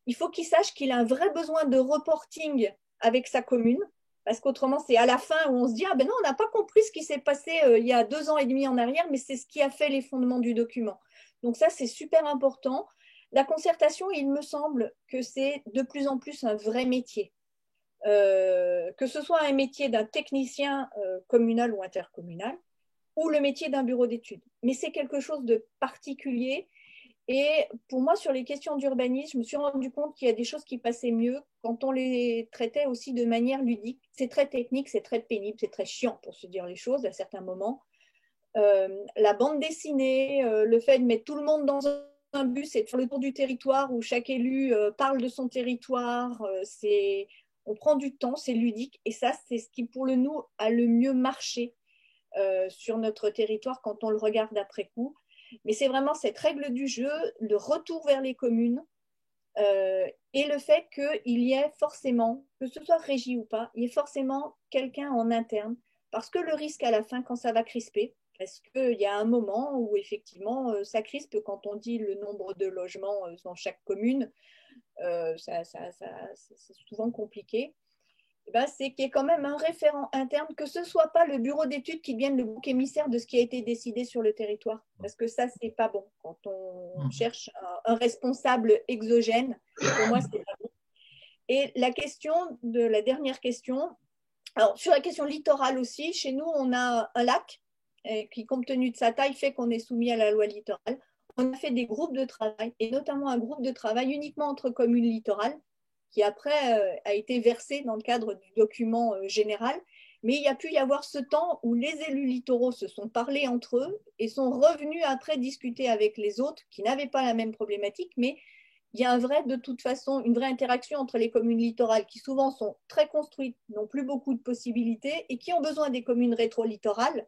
il faut qu'il sache qu'il a un vrai besoin de reporting avec sa commune, parce qu'autrement, c'est à la fin où on se dit « Ah ben non, on n'a pas compris ce qui s'est passé il y a 2 ans et demi en arrière, mais c'est ce qui a fait les fondements du document. » Donc ça, c'est super important. La concertation, il me semble que c'est de plus en plus un vrai métier. Que ce soit un métier d'un technicien communal ou intercommunal, ou le métier d'un bureau d'études. Mais c'est quelque chose de particulier. Et pour moi, sur les questions d'urbanisme, je me suis rendu compte qu'il y a des choses qui passaient mieux quand on les traitait aussi de manière ludique. C'est très technique, c'est très pénible, c'est très chiant pour se dire les choses à certains moments. La bande dessinée, le fait de mettre tout le monde dans un bus et de faire le tour du territoire où chaque élu parle de son territoire, on prend du temps, c'est ludique. Et ça, c'est ce qui, pour nous, a le mieux marché sur notre territoire quand on le regarde après coup. Mais c'est vraiment cette règle du jeu, le retour vers les communes et le fait qu'il y ait forcément, que ce soit régie ou pas, il y ait forcément quelqu'un en interne. Parce que le risque à la fin, quand ça va crisper, parce qu'il y a un moment où effectivement ça crispe quand on dit le nombre de logements dans chaque commune, c'est souvent compliqué. Ben, c'est qu'il y ait quand même un référent interne, que ce ne soit pas le bureau d'études qui devienne le bouc émissaire de ce qui a été décidé sur le territoire. Parce que ça, ce n'est pas bon. Quand on cherche un responsable exogène, pour moi, c'est pas bon. Et la dernière question, alors sur la question littorale aussi, chez nous, on a un lac qui, compte tenu de sa taille, fait qu'on est soumis à la loi littorale. On a fait des groupes de travail, et notamment un groupe de travail uniquement entre communes littorales, qui après a été versé dans le cadre du document général. Mais il y a pu y avoir ce temps où les élus littoraux se sont parlé entre eux et sont revenus après discuter avec les autres qui n'avaient pas la même problématique, mais il y a de toute façon une vraie interaction entre les communes littorales qui souvent sont très construites, n'ont plus beaucoup de possibilités et qui ont besoin des communes rétro-littorales,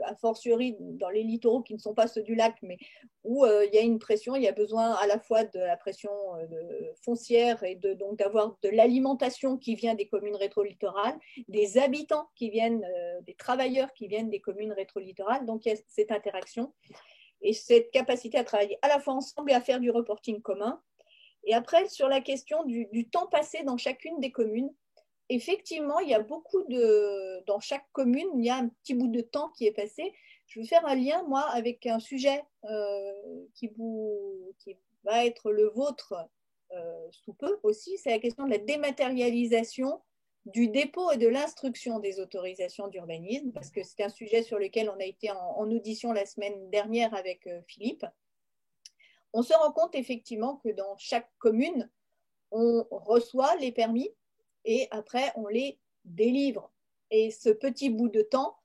a fortiori dans les littoraux qui ne sont pas ceux du lac, mais où il y a une pression, il y a besoin à la fois de la pression foncière et donc d'avoir de l'alimentation qui vient des communes rétro-littorales, des habitants qui viennent, des travailleurs qui viennent des communes rétro-littorales, donc il y a cette interaction et cette capacité à travailler à la fois ensemble et à faire du reporting commun. Et après, sur la question du temps passé dans chacune des communes, effectivement, il y a dans chaque commune, il y a un petit bout de temps qui est passé. Je vais faire un lien, moi, avec un sujet qui va être le vôtre sous peu aussi, c'est la question de la dématérialisation du dépôt et de l'instruction des autorisations d'urbanisme, parce que c'est un sujet sur lequel on a été en audition la semaine dernière avec Philippe. On se rend compte effectivement que dans chaque commune, on reçoit les permis, et après, on les délivre. Et ce petit bout de temps,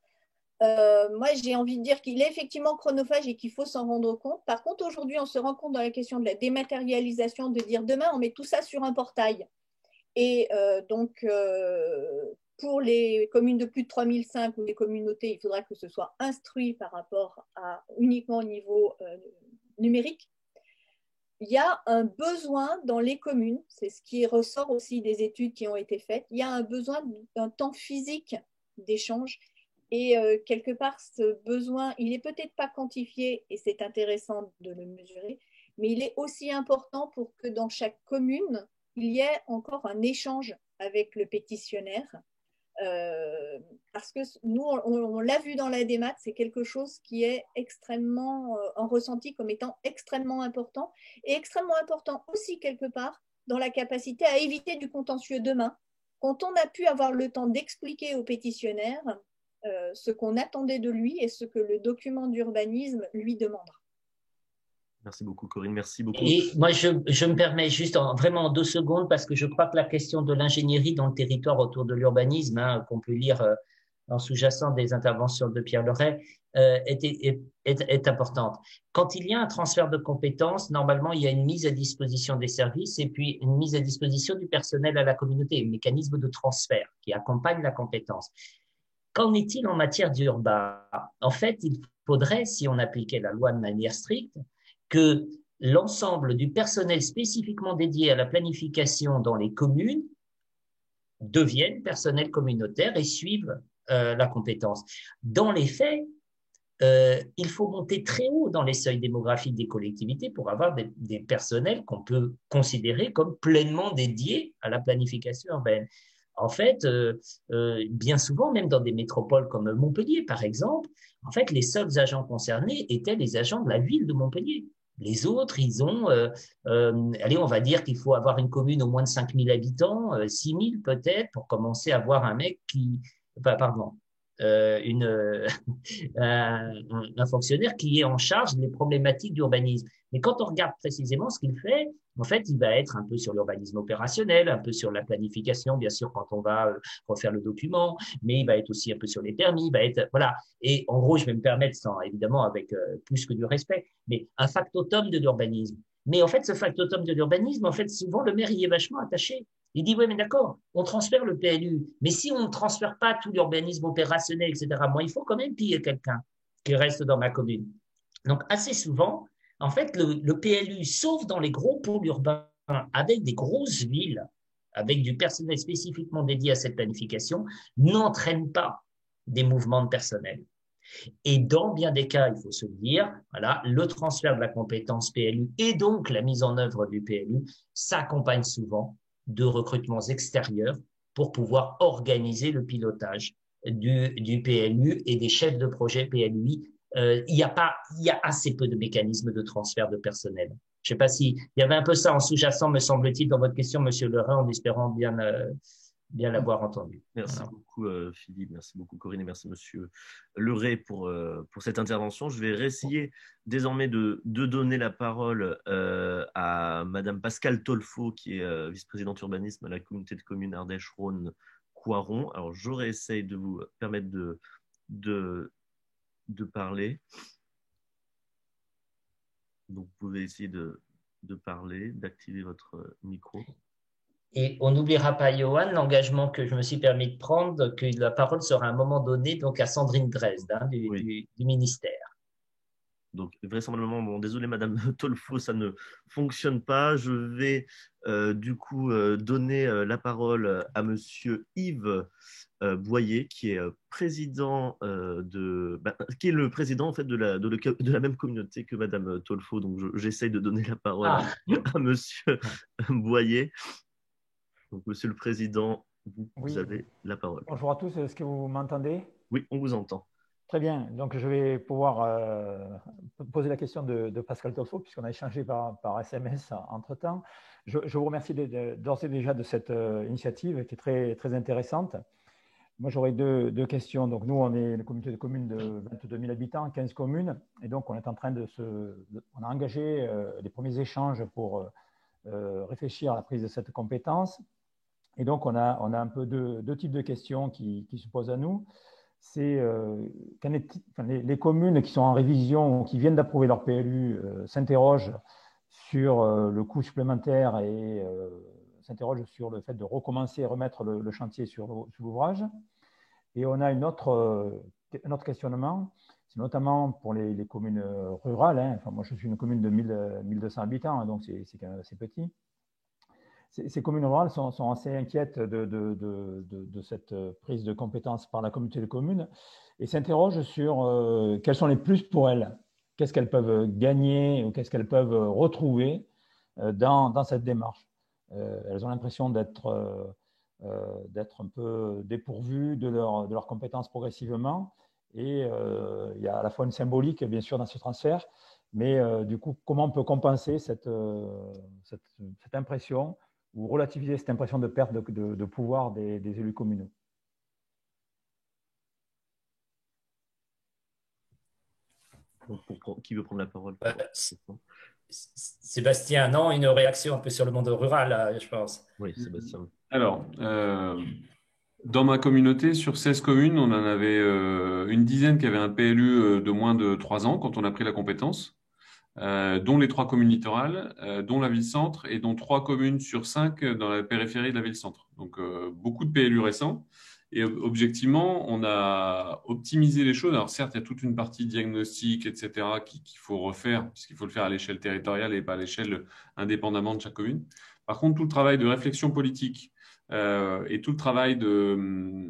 moi, j'ai envie de dire qu'il est effectivement chronophage et qu'il faut s'en rendre compte. Par contre, aujourd'hui, on se rend compte dans la question de la dématérialisation, de dire demain, on met tout ça sur un portail. Et donc, pour les communes de plus de 3005 ou les communautés, il faudra que ce soit instruit par rapport uniquement au niveau numérique. Il y a un besoin dans les communes, c'est ce qui ressort aussi des études qui ont été faites, il y a un besoin d'un temps physique d'échange et quelque part ce besoin, il n'est peut-être pas quantifié et c'est intéressant de le mesurer, mais il est aussi important pour que dans chaque commune, il y ait encore un échange avec le pétitionnaire. Parce que nous, on l'a vu dans la démat, c'est quelque chose qui est extrêmement en ressenti comme étant extrêmement important et extrêmement important aussi quelque part dans la capacité à éviter du contentieux demain. Quand on a pu avoir le temps d'expliquer au pétitionnaire ce qu'on attendait de lui et ce que le document d'urbanisme lui demandera. Merci beaucoup, Corinne. Merci beaucoup. Et moi, je me permets juste vraiment en 2 secondes parce que je crois que la question de l'ingénierie dans le territoire autour de l'urbanisme, qu'on peut lire en sous-jacent des interventions de Pierre Leray, est importante. Quand il y a un transfert de compétences, normalement, il y a une mise à disposition des services et puis une mise à disposition du personnel à la communauté, un mécanisme de transfert qui accompagne la compétence. Qu'en est-il en matière d'urbain? En fait, il faudrait, si on appliquait la loi de manière stricte, que l'ensemble du personnel spécifiquement dédié à la planification dans les communes devienne personnel communautaire et suive la compétence. Dans les faits, il faut monter très haut dans les seuils démographiques des collectivités pour avoir des personnels qu'on peut considérer comme pleinement dédiés à la planification urbaine. En fait, bien souvent, même dans des métropoles comme Montpellier, par exemple, en fait, les seuls agents concernés étaient les agents de la ville de Montpellier. Les autres, ils ont, allez, on va dire qu'il faut avoir une commune au moins de 5000 habitants, 6000 peut-être, pour commencer à avoir un mec pardon, un fonctionnaire qui est en charge des problématiques d'urbanisme. Mais quand on regarde précisément ce qu'il fait, en fait, il va être un peu sur l'urbanisme opérationnel, un peu sur la planification, bien sûr, quand on va refaire le document, mais il va être aussi un peu sur les permis, il va être, voilà. Et en gros, je vais me permettre, sans, évidemment, avec plus que du respect, mais un factotum de l'urbanisme. Mais en fait, ce factotum de l'urbanisme, en fait, souvent, le maire y est vachement attaché. Il dit, oui, mais d'accord, on transfère le PLU, mais si on ne transfère pas tout l'urbanisme opérationnel, etc., moi, il faut quand même payer quelqu'un qui reste dans ma commune. Donc, assez souvent, en fait, le PLU, sauf dans les gros pôles urbains, avec des grosses villes, avec du personnel spécifiquement dédié à cette planification, n'entraîne pas des mouvements de personnel. Et dans bien des cas, il faut se dire, voilà, le transfert de la compétence PLU et donc la mise en œuvre du PLU s'accompagne souvent de recrutements extérieurs pour pouvoir organiser le pilotage du PLU et des chefs de projet PLUI. Il y a assez peu de mécanismes de transfert de personnel. Je ne sais pas s'il y avait un peu ça en sous-jacent, me semble-t-il, dans votre question, Monsieur Lerin, en espérant bien l'avoir entendu. Merci beaucoup, Philippe. Merci beaucoup, Corinne. Et merci, Monsieur Leray, pour cette intervention. Je vais essayer désormais de donner la parole à Madame Pascale Tolfo, qui est vice-présidente urbanisme à la communauté de communes Ardèche-Rhône-Coiron. Alors, j'aurais essayé de vous permettre de parler. Donc, vous pouvez essayer de parler, d'activer votre micro. Et on n'oubliera pas, Johan, l'engagement que je me suis permis de prendre, que la parole sera à un moment donné donc à Sandrine Dresde du ministère. Donc, vraisemblablement, bon, désolé Madame Tolfo, ça ne fonctionne pas. Je vais du coup donner la parole à Monsieur Yves Boyer, qui est président qui est le président en fait de la même communauté que Madame Tolfo. Donc, j'essaye de donner la parole à Monsieur Boyer. Donc, Monsieur le Président, vous avez la parole. Bonjour à tous, est-ce que vous m'entendez? Oui, on vous entend. Très bien, donc je vais pouvoir poser la question de Pascal Tolfo, puisqu'on a échangé par SMS entre-temps. Je vous remercie d'ores et déjà de cette initiative qui est très, très intéressante. Moi, j'aurais deux questions. Donc, nous, on est une communauté de communes de 22 000 habitants, 15 communes, et donc on est en train on a engagé les premiers échanges pour réfléchir à la prise de cette compétence. Et donc, on a un peu deux types de questions qui se posent à nous. C'est les communes qui sont en révision ou qui viennent d'approuver leur PLU s'interrogent sur le coût supplémentaire et s'interrogent sur le fait de recommencer et remettre le chantier sur l'ouvrage. Et on a un autre questionnement, c'est notamment pour les communes rurales. Enfin, moi, je suis une commune de 1200 habitants, donc c'est quand même assez petit. Ces communes rurales sont assez inquiètes de cette prise de compétences par la communauté de communes et s'interrogent sur quels sont les plus pour elles, qu'est-ce qu'elles peuvent gagner ou qu'est-ce qu'elles peuvent retrouver dans cette démarche. Elles ont l'impression d'être un peu dépourvues de leurs compétences progressivement et il y a à la fois une symbolique, bien sûr, dans ce transfert, mais du coup, comment on peut compenser cette impression ou relativiser cette impression de perte de pouvoir des élus communaux? Qui veut prendre la parole? Sébastien, non, une réaction un peu sur le monde rural, je pense. Oui, Sébastien. Alors, dans ma communauté, sur 16 communes, on en avait une dizaine qui avaient un PLU de moins de 3 ans quand on a pris la compétence. Dont les 3 communes littorales, dont la ville-centre et dont 3 communes sur 5 dans la périphérie de la ville-centre. Donc, beaucoup de PLU récents. Et objectivement, on a optimisé les choses. Alors, certes, il y a toute une partie diagnostic, etc., qu'il faut refaire, puisqu'il faut le faire à l'échelle territoriale et pas à l'échelle indépendamment de chaque commune. Par contre, tout le travail de réflexion politique, et tout le travail de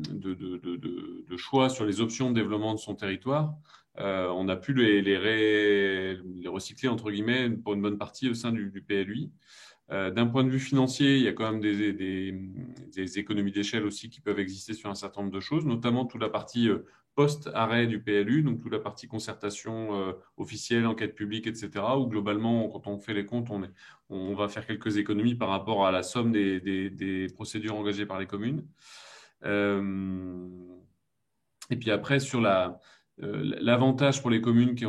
choix sur les options de développement de son territoire, on a pu les recycler, entre guillemets, pour une bonne partie au sein du PLUI. D'un point de vue financier, il y a quand même des économies d'échelle aussi qui peuvent exister sur un certain nombre de choses, notamment toute la partie post-arrêt du PLU, donc toute la partie concertation officielle, enquête publique, etc., où globalement, quand on fait les comptes, on va faire quelques économies par rapport à la somme des procédures engagées par les communes. Et puis après, sur l'avantage pour les communes qui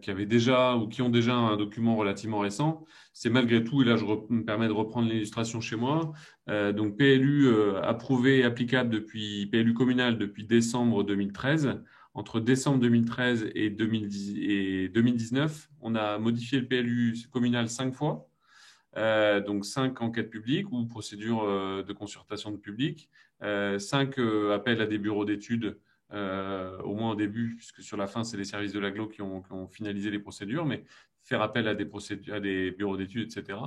avaient déjà ou qui ont déjà un document relativement récent, c'est malgré tout, et là je me permets de reprendre l'illustration chez moi, donc PLU approuvé et applicable PLU communal depuis décembre 2013. Entre décembre 2013 et 2019, on a modifié le PLU communal 5 fois. Donc 5 enquêtes publiques ou procédures de consultation de public, 5 appels à des bureaux d'études, au moins au début, puisque sur la fin, c'est les services de l'agglo qui ont finalisé les procédures, mais faire appel à des bureaux d'études, etc.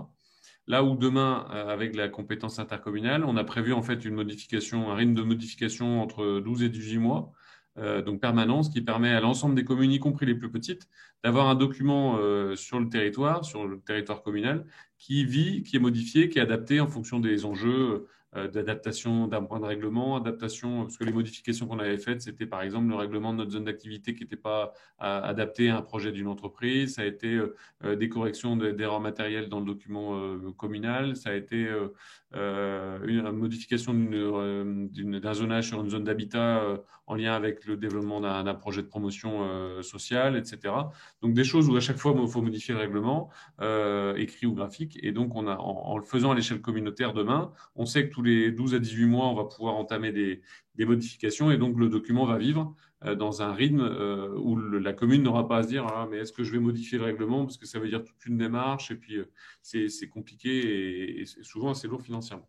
Là où demain, avec la compétence intercommunale, on a prévu en fait un rythme de modification entre 12 et 18 mois, donc permanence, qui permet à l'ensemble des communes, y compris les plus petites, d'avoir un document sur le territoire communal, qui est modifié, qui est adapté en fonction des enjeux d'adaptation d'un point de règlement, parce que les modifications qu'on avait faites, c'était par exemple le règlement de notre zone d'activité qui n'était pas adapté à un projet d'une entreprise, ça a été des corrections d'erreurs matérielles dans le document communal, ça a été une modification d'un zonage sur une zone d'habitat en lien avec le développement d'un projet de promotion sociale, etc. Donc des choses où à chaque fois il faut modifier le règlement, écrit ou graphique, et donc en le faisant à l'échelle communautaire demain, on sait que tous les 12 à 18 mois, on va pouvoir entamer des modifications, et donc le document va vivre dans un rythme où la commune n'aura pas à se dire mais est-ce que je vais modifier le règlement, parce que ça veut dire toute une démarche, et puis c'est compliqué et souvent assez lourd financièrement.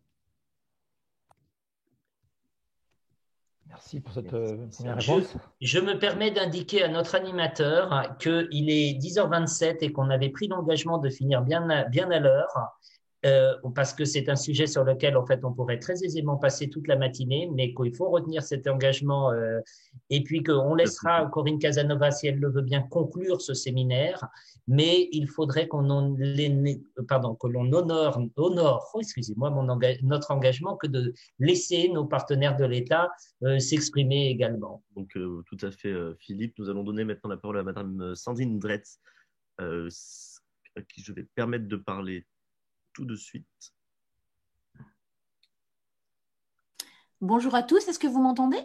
Merci pour cette première réponse. Je me permets d'indiquer à notre animateur qu'il est 10h27 et qu'on avait pris l'engagement de finir bien à l'heure. Parce que c'est un sujet sur lequel en fait on pourrait très aisément passer toute la matinée, mais qu'il faut retenir cet engagement et puis qu'on laissera Corinne Casanova, si elle le veut bien, conclure ce séminaire, mais il faudrait que l'on honore notre engagement, que de laisser nos partenaires de l'État s'exprimer également. Donc tout à fait, Philippe. Nous allons donner maintenant la parole à Madame Sandrine Dretz, à qui je vais permettre de parler tout de suite. Bonjour à tous, est-ce que vous m'entendez?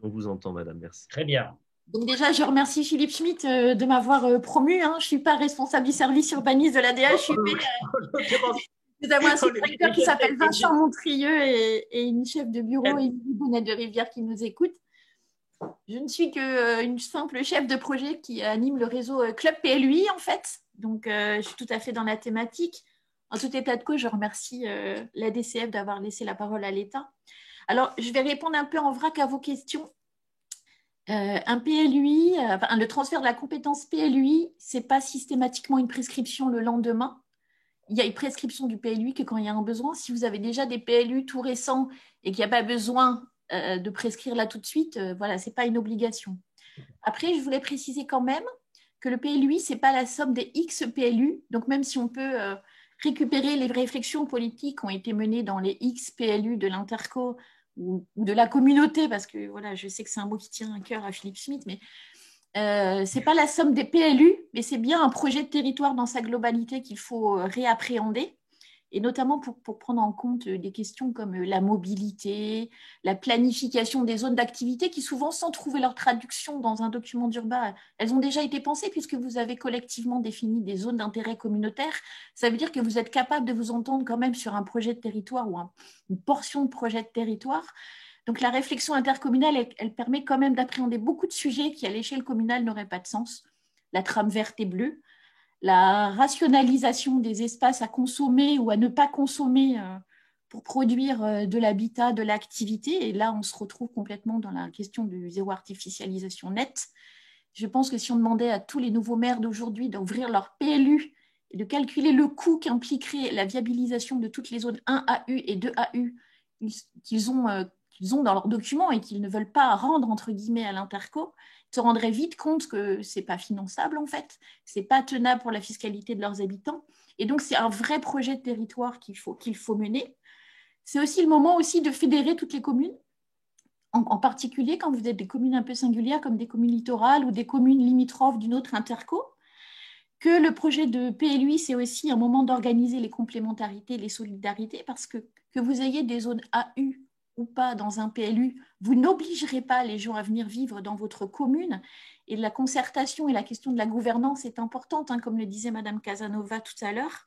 On vous entend, madame, merci. Très bien. Donc déjà, je remercie Philippe Schmitt de m'avoir promu. Je ne suis pas responsable du service urbaniste de la DHUP. Nous avons un sous-directeur qui s'appelle Vincent Montrieux et une chef de bureau, Émilie Bonnet de Rivière, qui nous écoute. Je ne suis qu'une simple chef de projet qui anime le réseau Club PLUI, en fait. Donc, je suis tout à fait dans la thématique. En tout état de cause, je remercie la DCF d'avoir laissé la parole à l'État. Alors, je vais répondre un peu en vrac à vos questions. Un PLUI, le transfert de la compétence PLUI, ce n'est pas systématiquement une prescription le lendemain. Il y a une prescription du PLUI que quand il y a un besoin. Si vous avez déjà des PLU tout récents et qu'il n'y a pas besoin de prescrire là tout de suite, voilà, ce n'est pas une obligation. Après, je voulais préciser quand même que le PLUI, ce n'est pas la somme des X PLU. Donc, même si on peut récupérer les réflexions politiques qui ont été menées dans les X PLU de l'Interco ou de la communauté, parce que voilà, je sais que c'est un mot qui tient à cœur à Philippe Schmitt, mais ce n'est pas la somme des PLU, mais c'est bien un projet de territoire dans sa globalité qu'il faut réappréhender, et notamment pour prendre en compte des questions comme la mobilité, la planification des zones d'activité qui souvent, sans trouver leur traduction dans un document d'urbain, elles ont déjà été pensées puisque vous avez collectivement défini des zones d'intérêt communautaire. Ça veut dire que vous êtes capable de vous entendre quand même sur un projet de territoire ou une portion de projet de territoire. Donc la réflexion intercommunale, elle permet quand même d'appréhender beaucoup de sujets qui à l'échelle communale n'auraient pas de sens. La trame verte et bleue, la rationalisation des espaces à consommer ou à ne pas consommer pour produire de l'habitat, de l'activité. Et là, on se retrouve complètement dans la question du zéro artificialisation nette. Je pense que si on demandait à tous les nouveaux maires d'aujourd'hui d'ouvrir leur PLU et de calculer le coût qu'impliquerait la viabilisation de toutes les zones 1AU et 2AU qu'ils ont dans leurs documents et qu'ils ne veulent pas rendre, entre guillemets, à l'Interco, ils se rendraient vite compte que ce n'est pas finançable, en fait. Ce n'est pas tenable pour la fiscalité de leurs habitants. Et donc, c'est un vrai projet de territoire qu'il faut mener. C'est aussi le moment aussi de fédérer toutes les communes, en particulier quand vous êtes des communes un peu singulières, comme des communes littorales ou des communes limitrophes d'une autre Interco, que le projet de PLUI, c'est aussi un moment d'organiser les complémentarités, les solidarités, parce que vous ayez des zones AU ou pas dans un PLU, vous n'obligerez pas les gens à venir vivre dans votre commune. Et la concertation et la question de la gouvernance est importante, hein, comme le disait Madame Casanova tout à l'heure.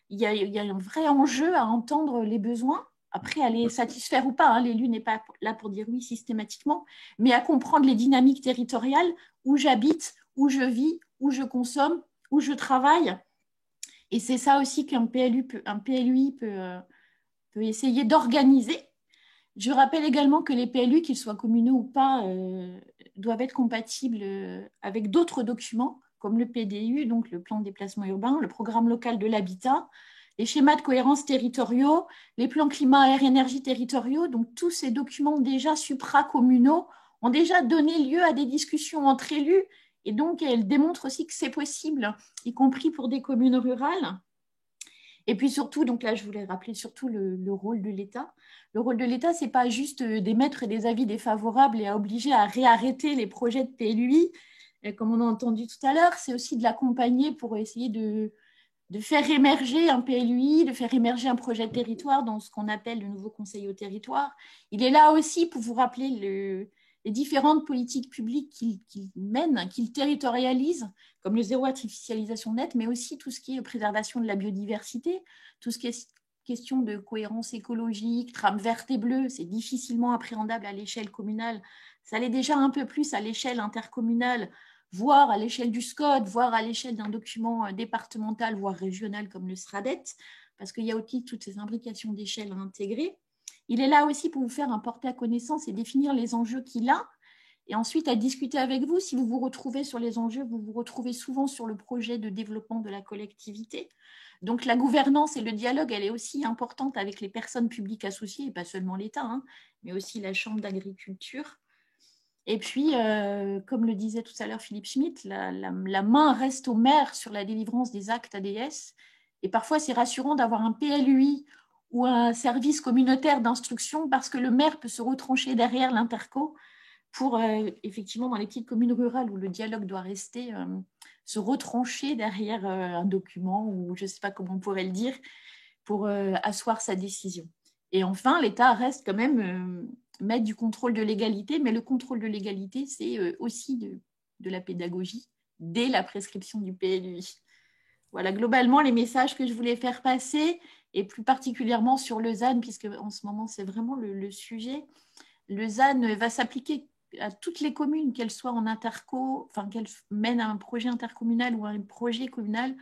Il y a un vrai enjeu à entendre les besoins, après à les satisfaire ou pas. Hein. L'élu n'est pas là pour dire oui systématiquement, mais à comprendre les dynamiques territoriales, où j'habite, où je vis, où je consomme, où je travaille. Et c'est ça aussi qu'un PLUI peut essayer d'organiser. Je rappelle également que les PLU, qu'ils soient communaux ou pas, doivent être compatibles avec d'autres documents, comme le PDU, donc le plan de déplacement urbain, le programme local de l'habitat, les schémas de cohérence territoriaux, les plans climat, air, énergie territoriaux. Donc tous ces documents déjà supracommunaux ont déjà donné lieu à des discussions entre élus. Et donc, elles démontrent aussi que c'est possible, y compris pour des communes rurales. Et puis surtout, donc là, je voulais rappeler surtout le rôle de l'État. Le rôle de l'État, ce n'est pas juste d'émettre des avis défavorables et à obliger à réarrêter les projets de PLUI, comme on a entendu tout à l'heure. C'est aussi de l'accompagner pour essayer de faire émerger un PLUI, de faire émerger un projet de territoire dans ce qu'on appelle le nouveau conseil au territoire. Il est là aussi pour vous rappeler les différentes politiques publiques qu'il mène, qu'il territorialise, comme le zéro artificialisation nette, mais aussi tout ce qui est préservation de la biodiversité, tout ce qui est question de cohérence écologique, trame verte et bleue, c'est difficilement appréhendable à l'échelle communale. Ça l'est déjà un peu plus à l'échelle intercommunale, voire à l'échelle du SCOT, voire à l'échelle d'un document départemental, voire régional comme le SRADET, parce qu'il y a aussi toutes ces imbrications d'échelle à intégrer. Il est là aussi pour vous faire un porté à connaissance et définir les enjeux qu'il a, et ensuite à discuter avec vous. Si vous vous retrouvez sur les enjeux, vous vous retrouvez souvent sur le projet de développement de la collectivité. Donc la gouvernance et le dialogue, elle est aussi importante avec les personnes publiques associées, et pas seulement l'État, hein, mais aussi la Chambre d'agriculture. Et puis, comme le disait tout à l'heure Philippe Schmitt, la main reste au maire sur la délivrance des actes ADS. Et parfois, c'est rassurant d'avoir un PLUI ou un service communautaire d'instruction parce que le maire peut se retrancher derrière l'Interco pour, effectivement, dans les petites communes rurales où le dialogue doit rester, se retrancher derrière un document ou je ne sais pas comment on pourrait le dire pour asseoir sa décision. Et enfin, l'État reste quand même maître du contrôle de légalité, mais le contrôle de légalité, c'est aussi de la pédagogie dès la prescription du PLUI. Voilà, globalement, les messages que je voulais faire passer, et plus particulièrement sur le ZAN, puisque en ce moment, c'est vraiment le sujet. Le ZAN va s'appliquer à toutes les communes, qu'elles soient en interco, enfin qu'elles mènent un projet intercommunal ou un projet communal.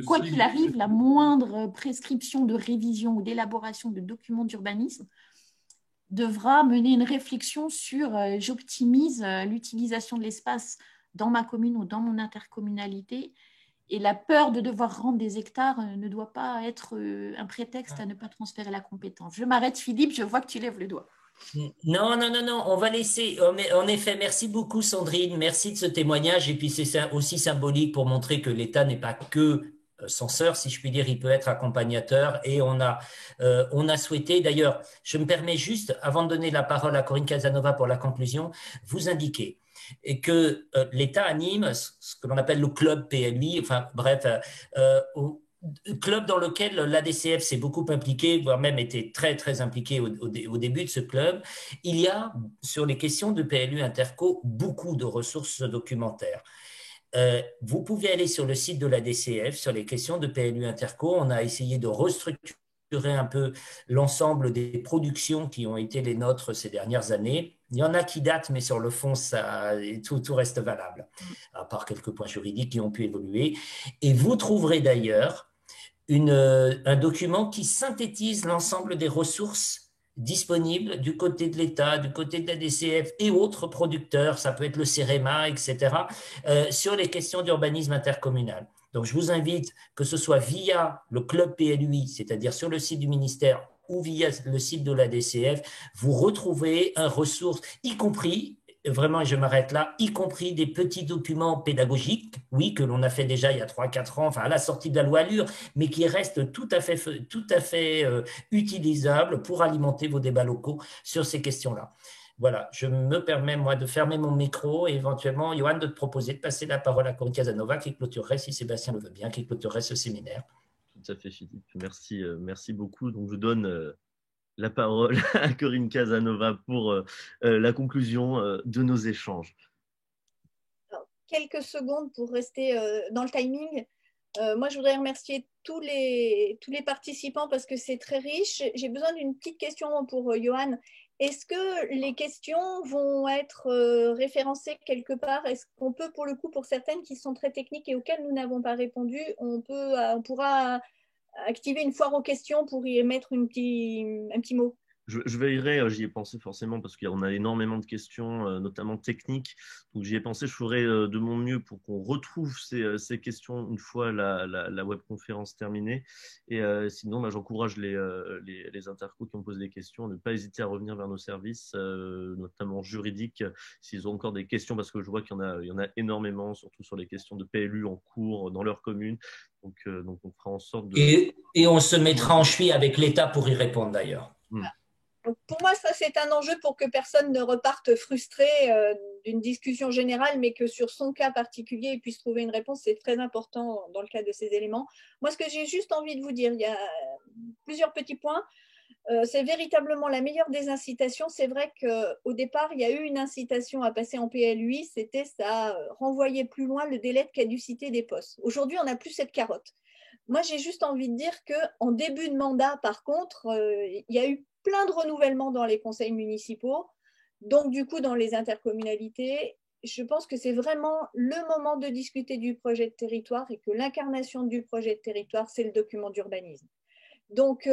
Quoi qu'il arrive, la moindre prescription de révision ou d'élaboration de documents d'urbanisme devra mener une réflexion sur j'optimise l'utilisation de l'espace dans ma commune ou dans mon intercommunalité. Et la peur de devoir rendre des hectares ne doit pas être un prétexte à ne pas transférer la compétence. Je m'arrête, Philippe, je vois que tu lèves le doigt. Non, on va laisser. En effet, merci beaucoup Sandrine, merci de ce témoignage. Et puis c'est aussi symbolique pour montrer que l'État n'est pas que censeur, si je puis dire, il peut être accompagnateur. Et on a souhaité, d'ailleurs, je me permets juste, avant de donner la parole à Corinne Casanova pour la conclusion, vous indiquer et que l'État anime ce que l'on appelle le club PLUI, enfin bref, club dans lequel l'ADCF s'est beaucoup impliqué, voire même été très très impliqué au début de ce club. Il y a sur les questions de PLU Interco beaucoup de ressources documentaires. Vous pouvez aller sur le site de l'ADCF sur les questions de PLU Interco. On a essayé de restructurer un peu l'ensemble des productions qui ont été les nôtres ces dernières années. Il y en a qui datent, mais sur le fond, tout reste valable, à part quelques points juridiques qui ont pu évoluer. Et vous trouverez d'ailleurs un document qui synthétise l'ensemble des ressources disponibles du côté de l'État, du côté de la DCF et autres producteurs, ça peut être le CEREMA, etc., sur les questions d'urbanisme intercommunal. Donc, je vous invite, que ce soit via le club PLUI, c'est-à-dire sur le site du ministère ou via le site de la DCF, vous retrouvez une ressource, y compris, vraiment, et je m'arrête là, y compris des petits documents pédagogiques, oui, que l'on a fait déjà il y a 3-4 ans, enfin à la sortie de la loi Allure, mais qui restent tout à fait utilisables pour alimenter vos débats locaux sur ces questions-là. Voilà, je me permets, moi, de fermer mon micro et éventuellement, Johan, de te proposer de passer la parole à Corinne Casanova qui clôturerait, si Sébastien le veut bien, qui clôturerait ce séminaire. Tout à fait, Philippe. Merci, merci beaucoup. Donc, je donne la parole à Corinne Casanova pour la conclusion de nos échanges. Alors, quelques secondes pour rester dans le timing. Moi, je voudrais remercier tous les participants parce que c'est très riche. J'ai besoin d'une petite question pour Johan. Est-ce que les questions vont être référencées quelque part? Est-ce qu'on peut, pour le coup, pour certaines qui sont très techniques et auxquelles nous n'avons pas répondu, on pourra activer une foire aux questions pour y mettre un petit mot? Je veillerai, j'y ai pensé forcément parce qu'on a énormément de questions, notamment techniques. Donc j'y ai pensé, je ferai de mon mieux pour qu'on retrouve ces questions une fois la webconférence terminée. Et sinon, j'encourage les intercos qui ont posé des questions à ne pas hésiter à revenir vers nos services, notamment juridiques, s'ils ont encore des questions, parce que je vois qu'il y en a énormément, surtout sur les questions de PLU en cours dans leur commune. Donc on fera en sorte de… Et on se mettra en cheville avec l'État pour y répondre d'ailleurs. Donc pour moi, ça, c'est un enjeu pour que personne ne reparte frustré d'une discussion générale, mais que sur son cas particulier, il puisse trouver une réponse. C'est très important dans le cas de ces éléments. Moi, ce que j'ai juste envie de vous dire, il y a plusieurs petits points. C'est véritablement la meilleure des incitations. C'est vrai qu'au départ, il y a eu une incitation à passer en PLUI, c'était ça renvoyer plus loin le délai de caducité des postes. Aujourd'hui, on n'a plus cette carotte. Moi, j'ai juste envie de dire qu'en début de mandat, par contre, il y a eu plein de renouvellements dans les conseils municipaux, donc du coup dans les intercommunalités. Je pense que c'est vraiment le moment de discuter du projet de territoire et que l'incarnation du projet de territoire, c'est le document d'urbanisme. Donc,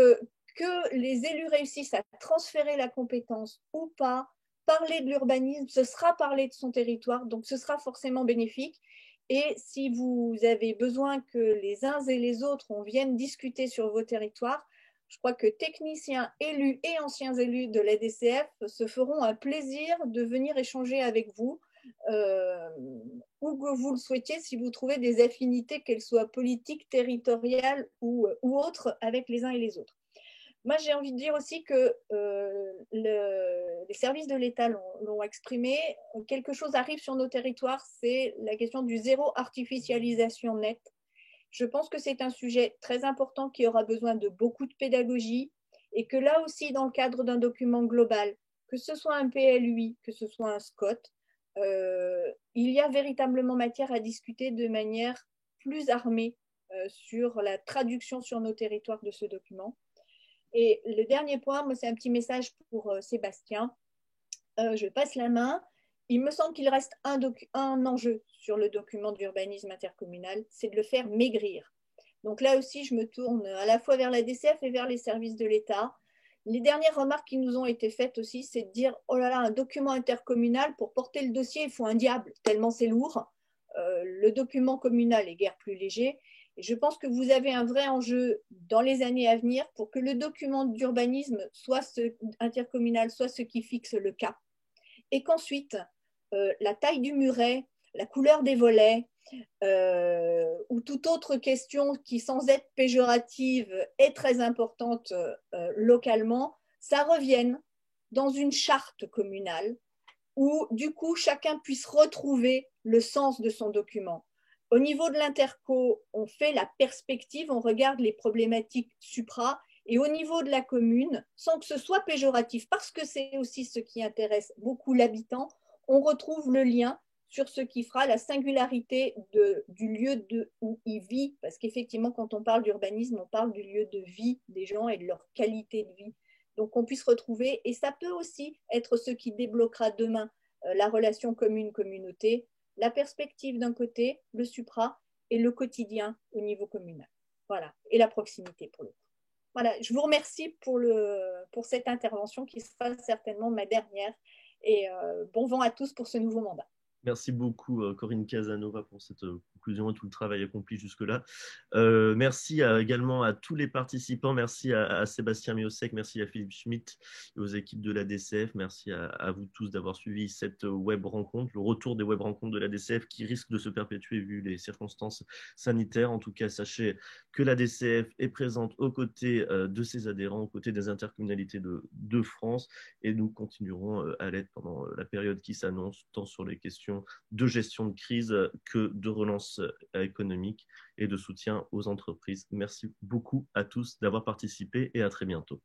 que les élus réussissent à transférer la compétence ou pas, parler de l'urbanisme, ce sera parler de son territoire, donc ce sera forcément bénéfique. Et si vous avez besoin que les uns et les autres, on vienne discuter sur vos territoires, je crois que techniciens, élus et anciens élus de la DCF se feront un plaisir de venir échanger avec vous, où que vous le souhaitiez, si vous trouvez des affinités, qu'elles soient politiques, territoriales ou autres, avec les uns et les autres. Moi, j'ai envie de dire aussi que les services de l'État l'ont exprimé. Quelque chose arrive sur nos territoires, c'est la question du zéro artificialisation nette. Je pense que c'est un sujet très important qui aura besoin de beaucoup de pédagogie et que là aussi, dans le cadre d'un document global, que ce soit un PLUI, que ce soit un SCOT, il y a véritablement matière à discuter de manière plus armée sur la traduction sur nos territoires de ce document. Et le dernier point, moi, c'est un petit message pour Sébastien. Je passe la main. Il me semble qu'il reste un enjeu sur le document d'urbanisme intercommunal, c'est de le faire maigrir. Donc là aussi, je me tourne à la fois vers la DCF et vers les services de l'État. Les dernières remarques qui nous ont été faites aussi, c'est de dire « Oh là là, un document intercommunal, pour porter le dossier, il faut un diable, tellement c'est lourd. Le document communal est guère plus léger. » Et je pense que vous avez un vrai enjeu dans les années à venir pour que le document d'urbanisme, soit ce intercommunal, soit ce qui fixe le cap. Et qu'ensuite, la taille du muret, la couleur des volets, ou toute autre question qui, sans être péjorative, est très importante localement, ça revienne dans une charte communale où, du coup, chacun puisse retrouver le sens de son document. Au niveau de l'interco, on fait la perspective, on regarde les problématiques supra, et au niveau de la commune, sans que ce soit péjoratif, parce que c'est aussi ce qui intéresse beaucoup l'habitant, on retrouve le lien sur ce qui fera la singularité du lieu où il vit, parce qu'effectivement, quand on parle d'urbanisme, on parle du lieu de vie des gens et de leur qualité de vie. Donc, qu'on puisse retrouver, et ça peut aussi être ce qui débloquera demain la relation commune-communauté, la perspective d'un côté, le supra, et le quotidien au niveau communal. Voilà, et la proximité pour le coup. Voilà, je vous remercie pour cette intervention qui sera certainement ma dernière, et bon vent à tous pour ce nouveau mandat. Merci beaucoup, Corinne Casanova, pour cette conclusions et tout le travail accompli jusque-là. Merci également à tous les participants. Merci à Sébastien Miosek, merci à Philippe Schmitt et aux équipes de la DCF. Merci à vous tous d'avoir suivi cette web rencontre, le retour des web rencontres de la DCF qui risque de se perpétuer vu les circonstances sanitaires. En tout cas, sachez que la DCF est présente aux côtés de ses adhérents, aux côtés des intercommunalités de France, et nous continuerons à l'être pendant la période qui s'annonce, tant sur les questions de gestion de crise que de relance économique et de soutien aux entreprises. Merci beaucoup à tous d'avoir participé et à très bientôt.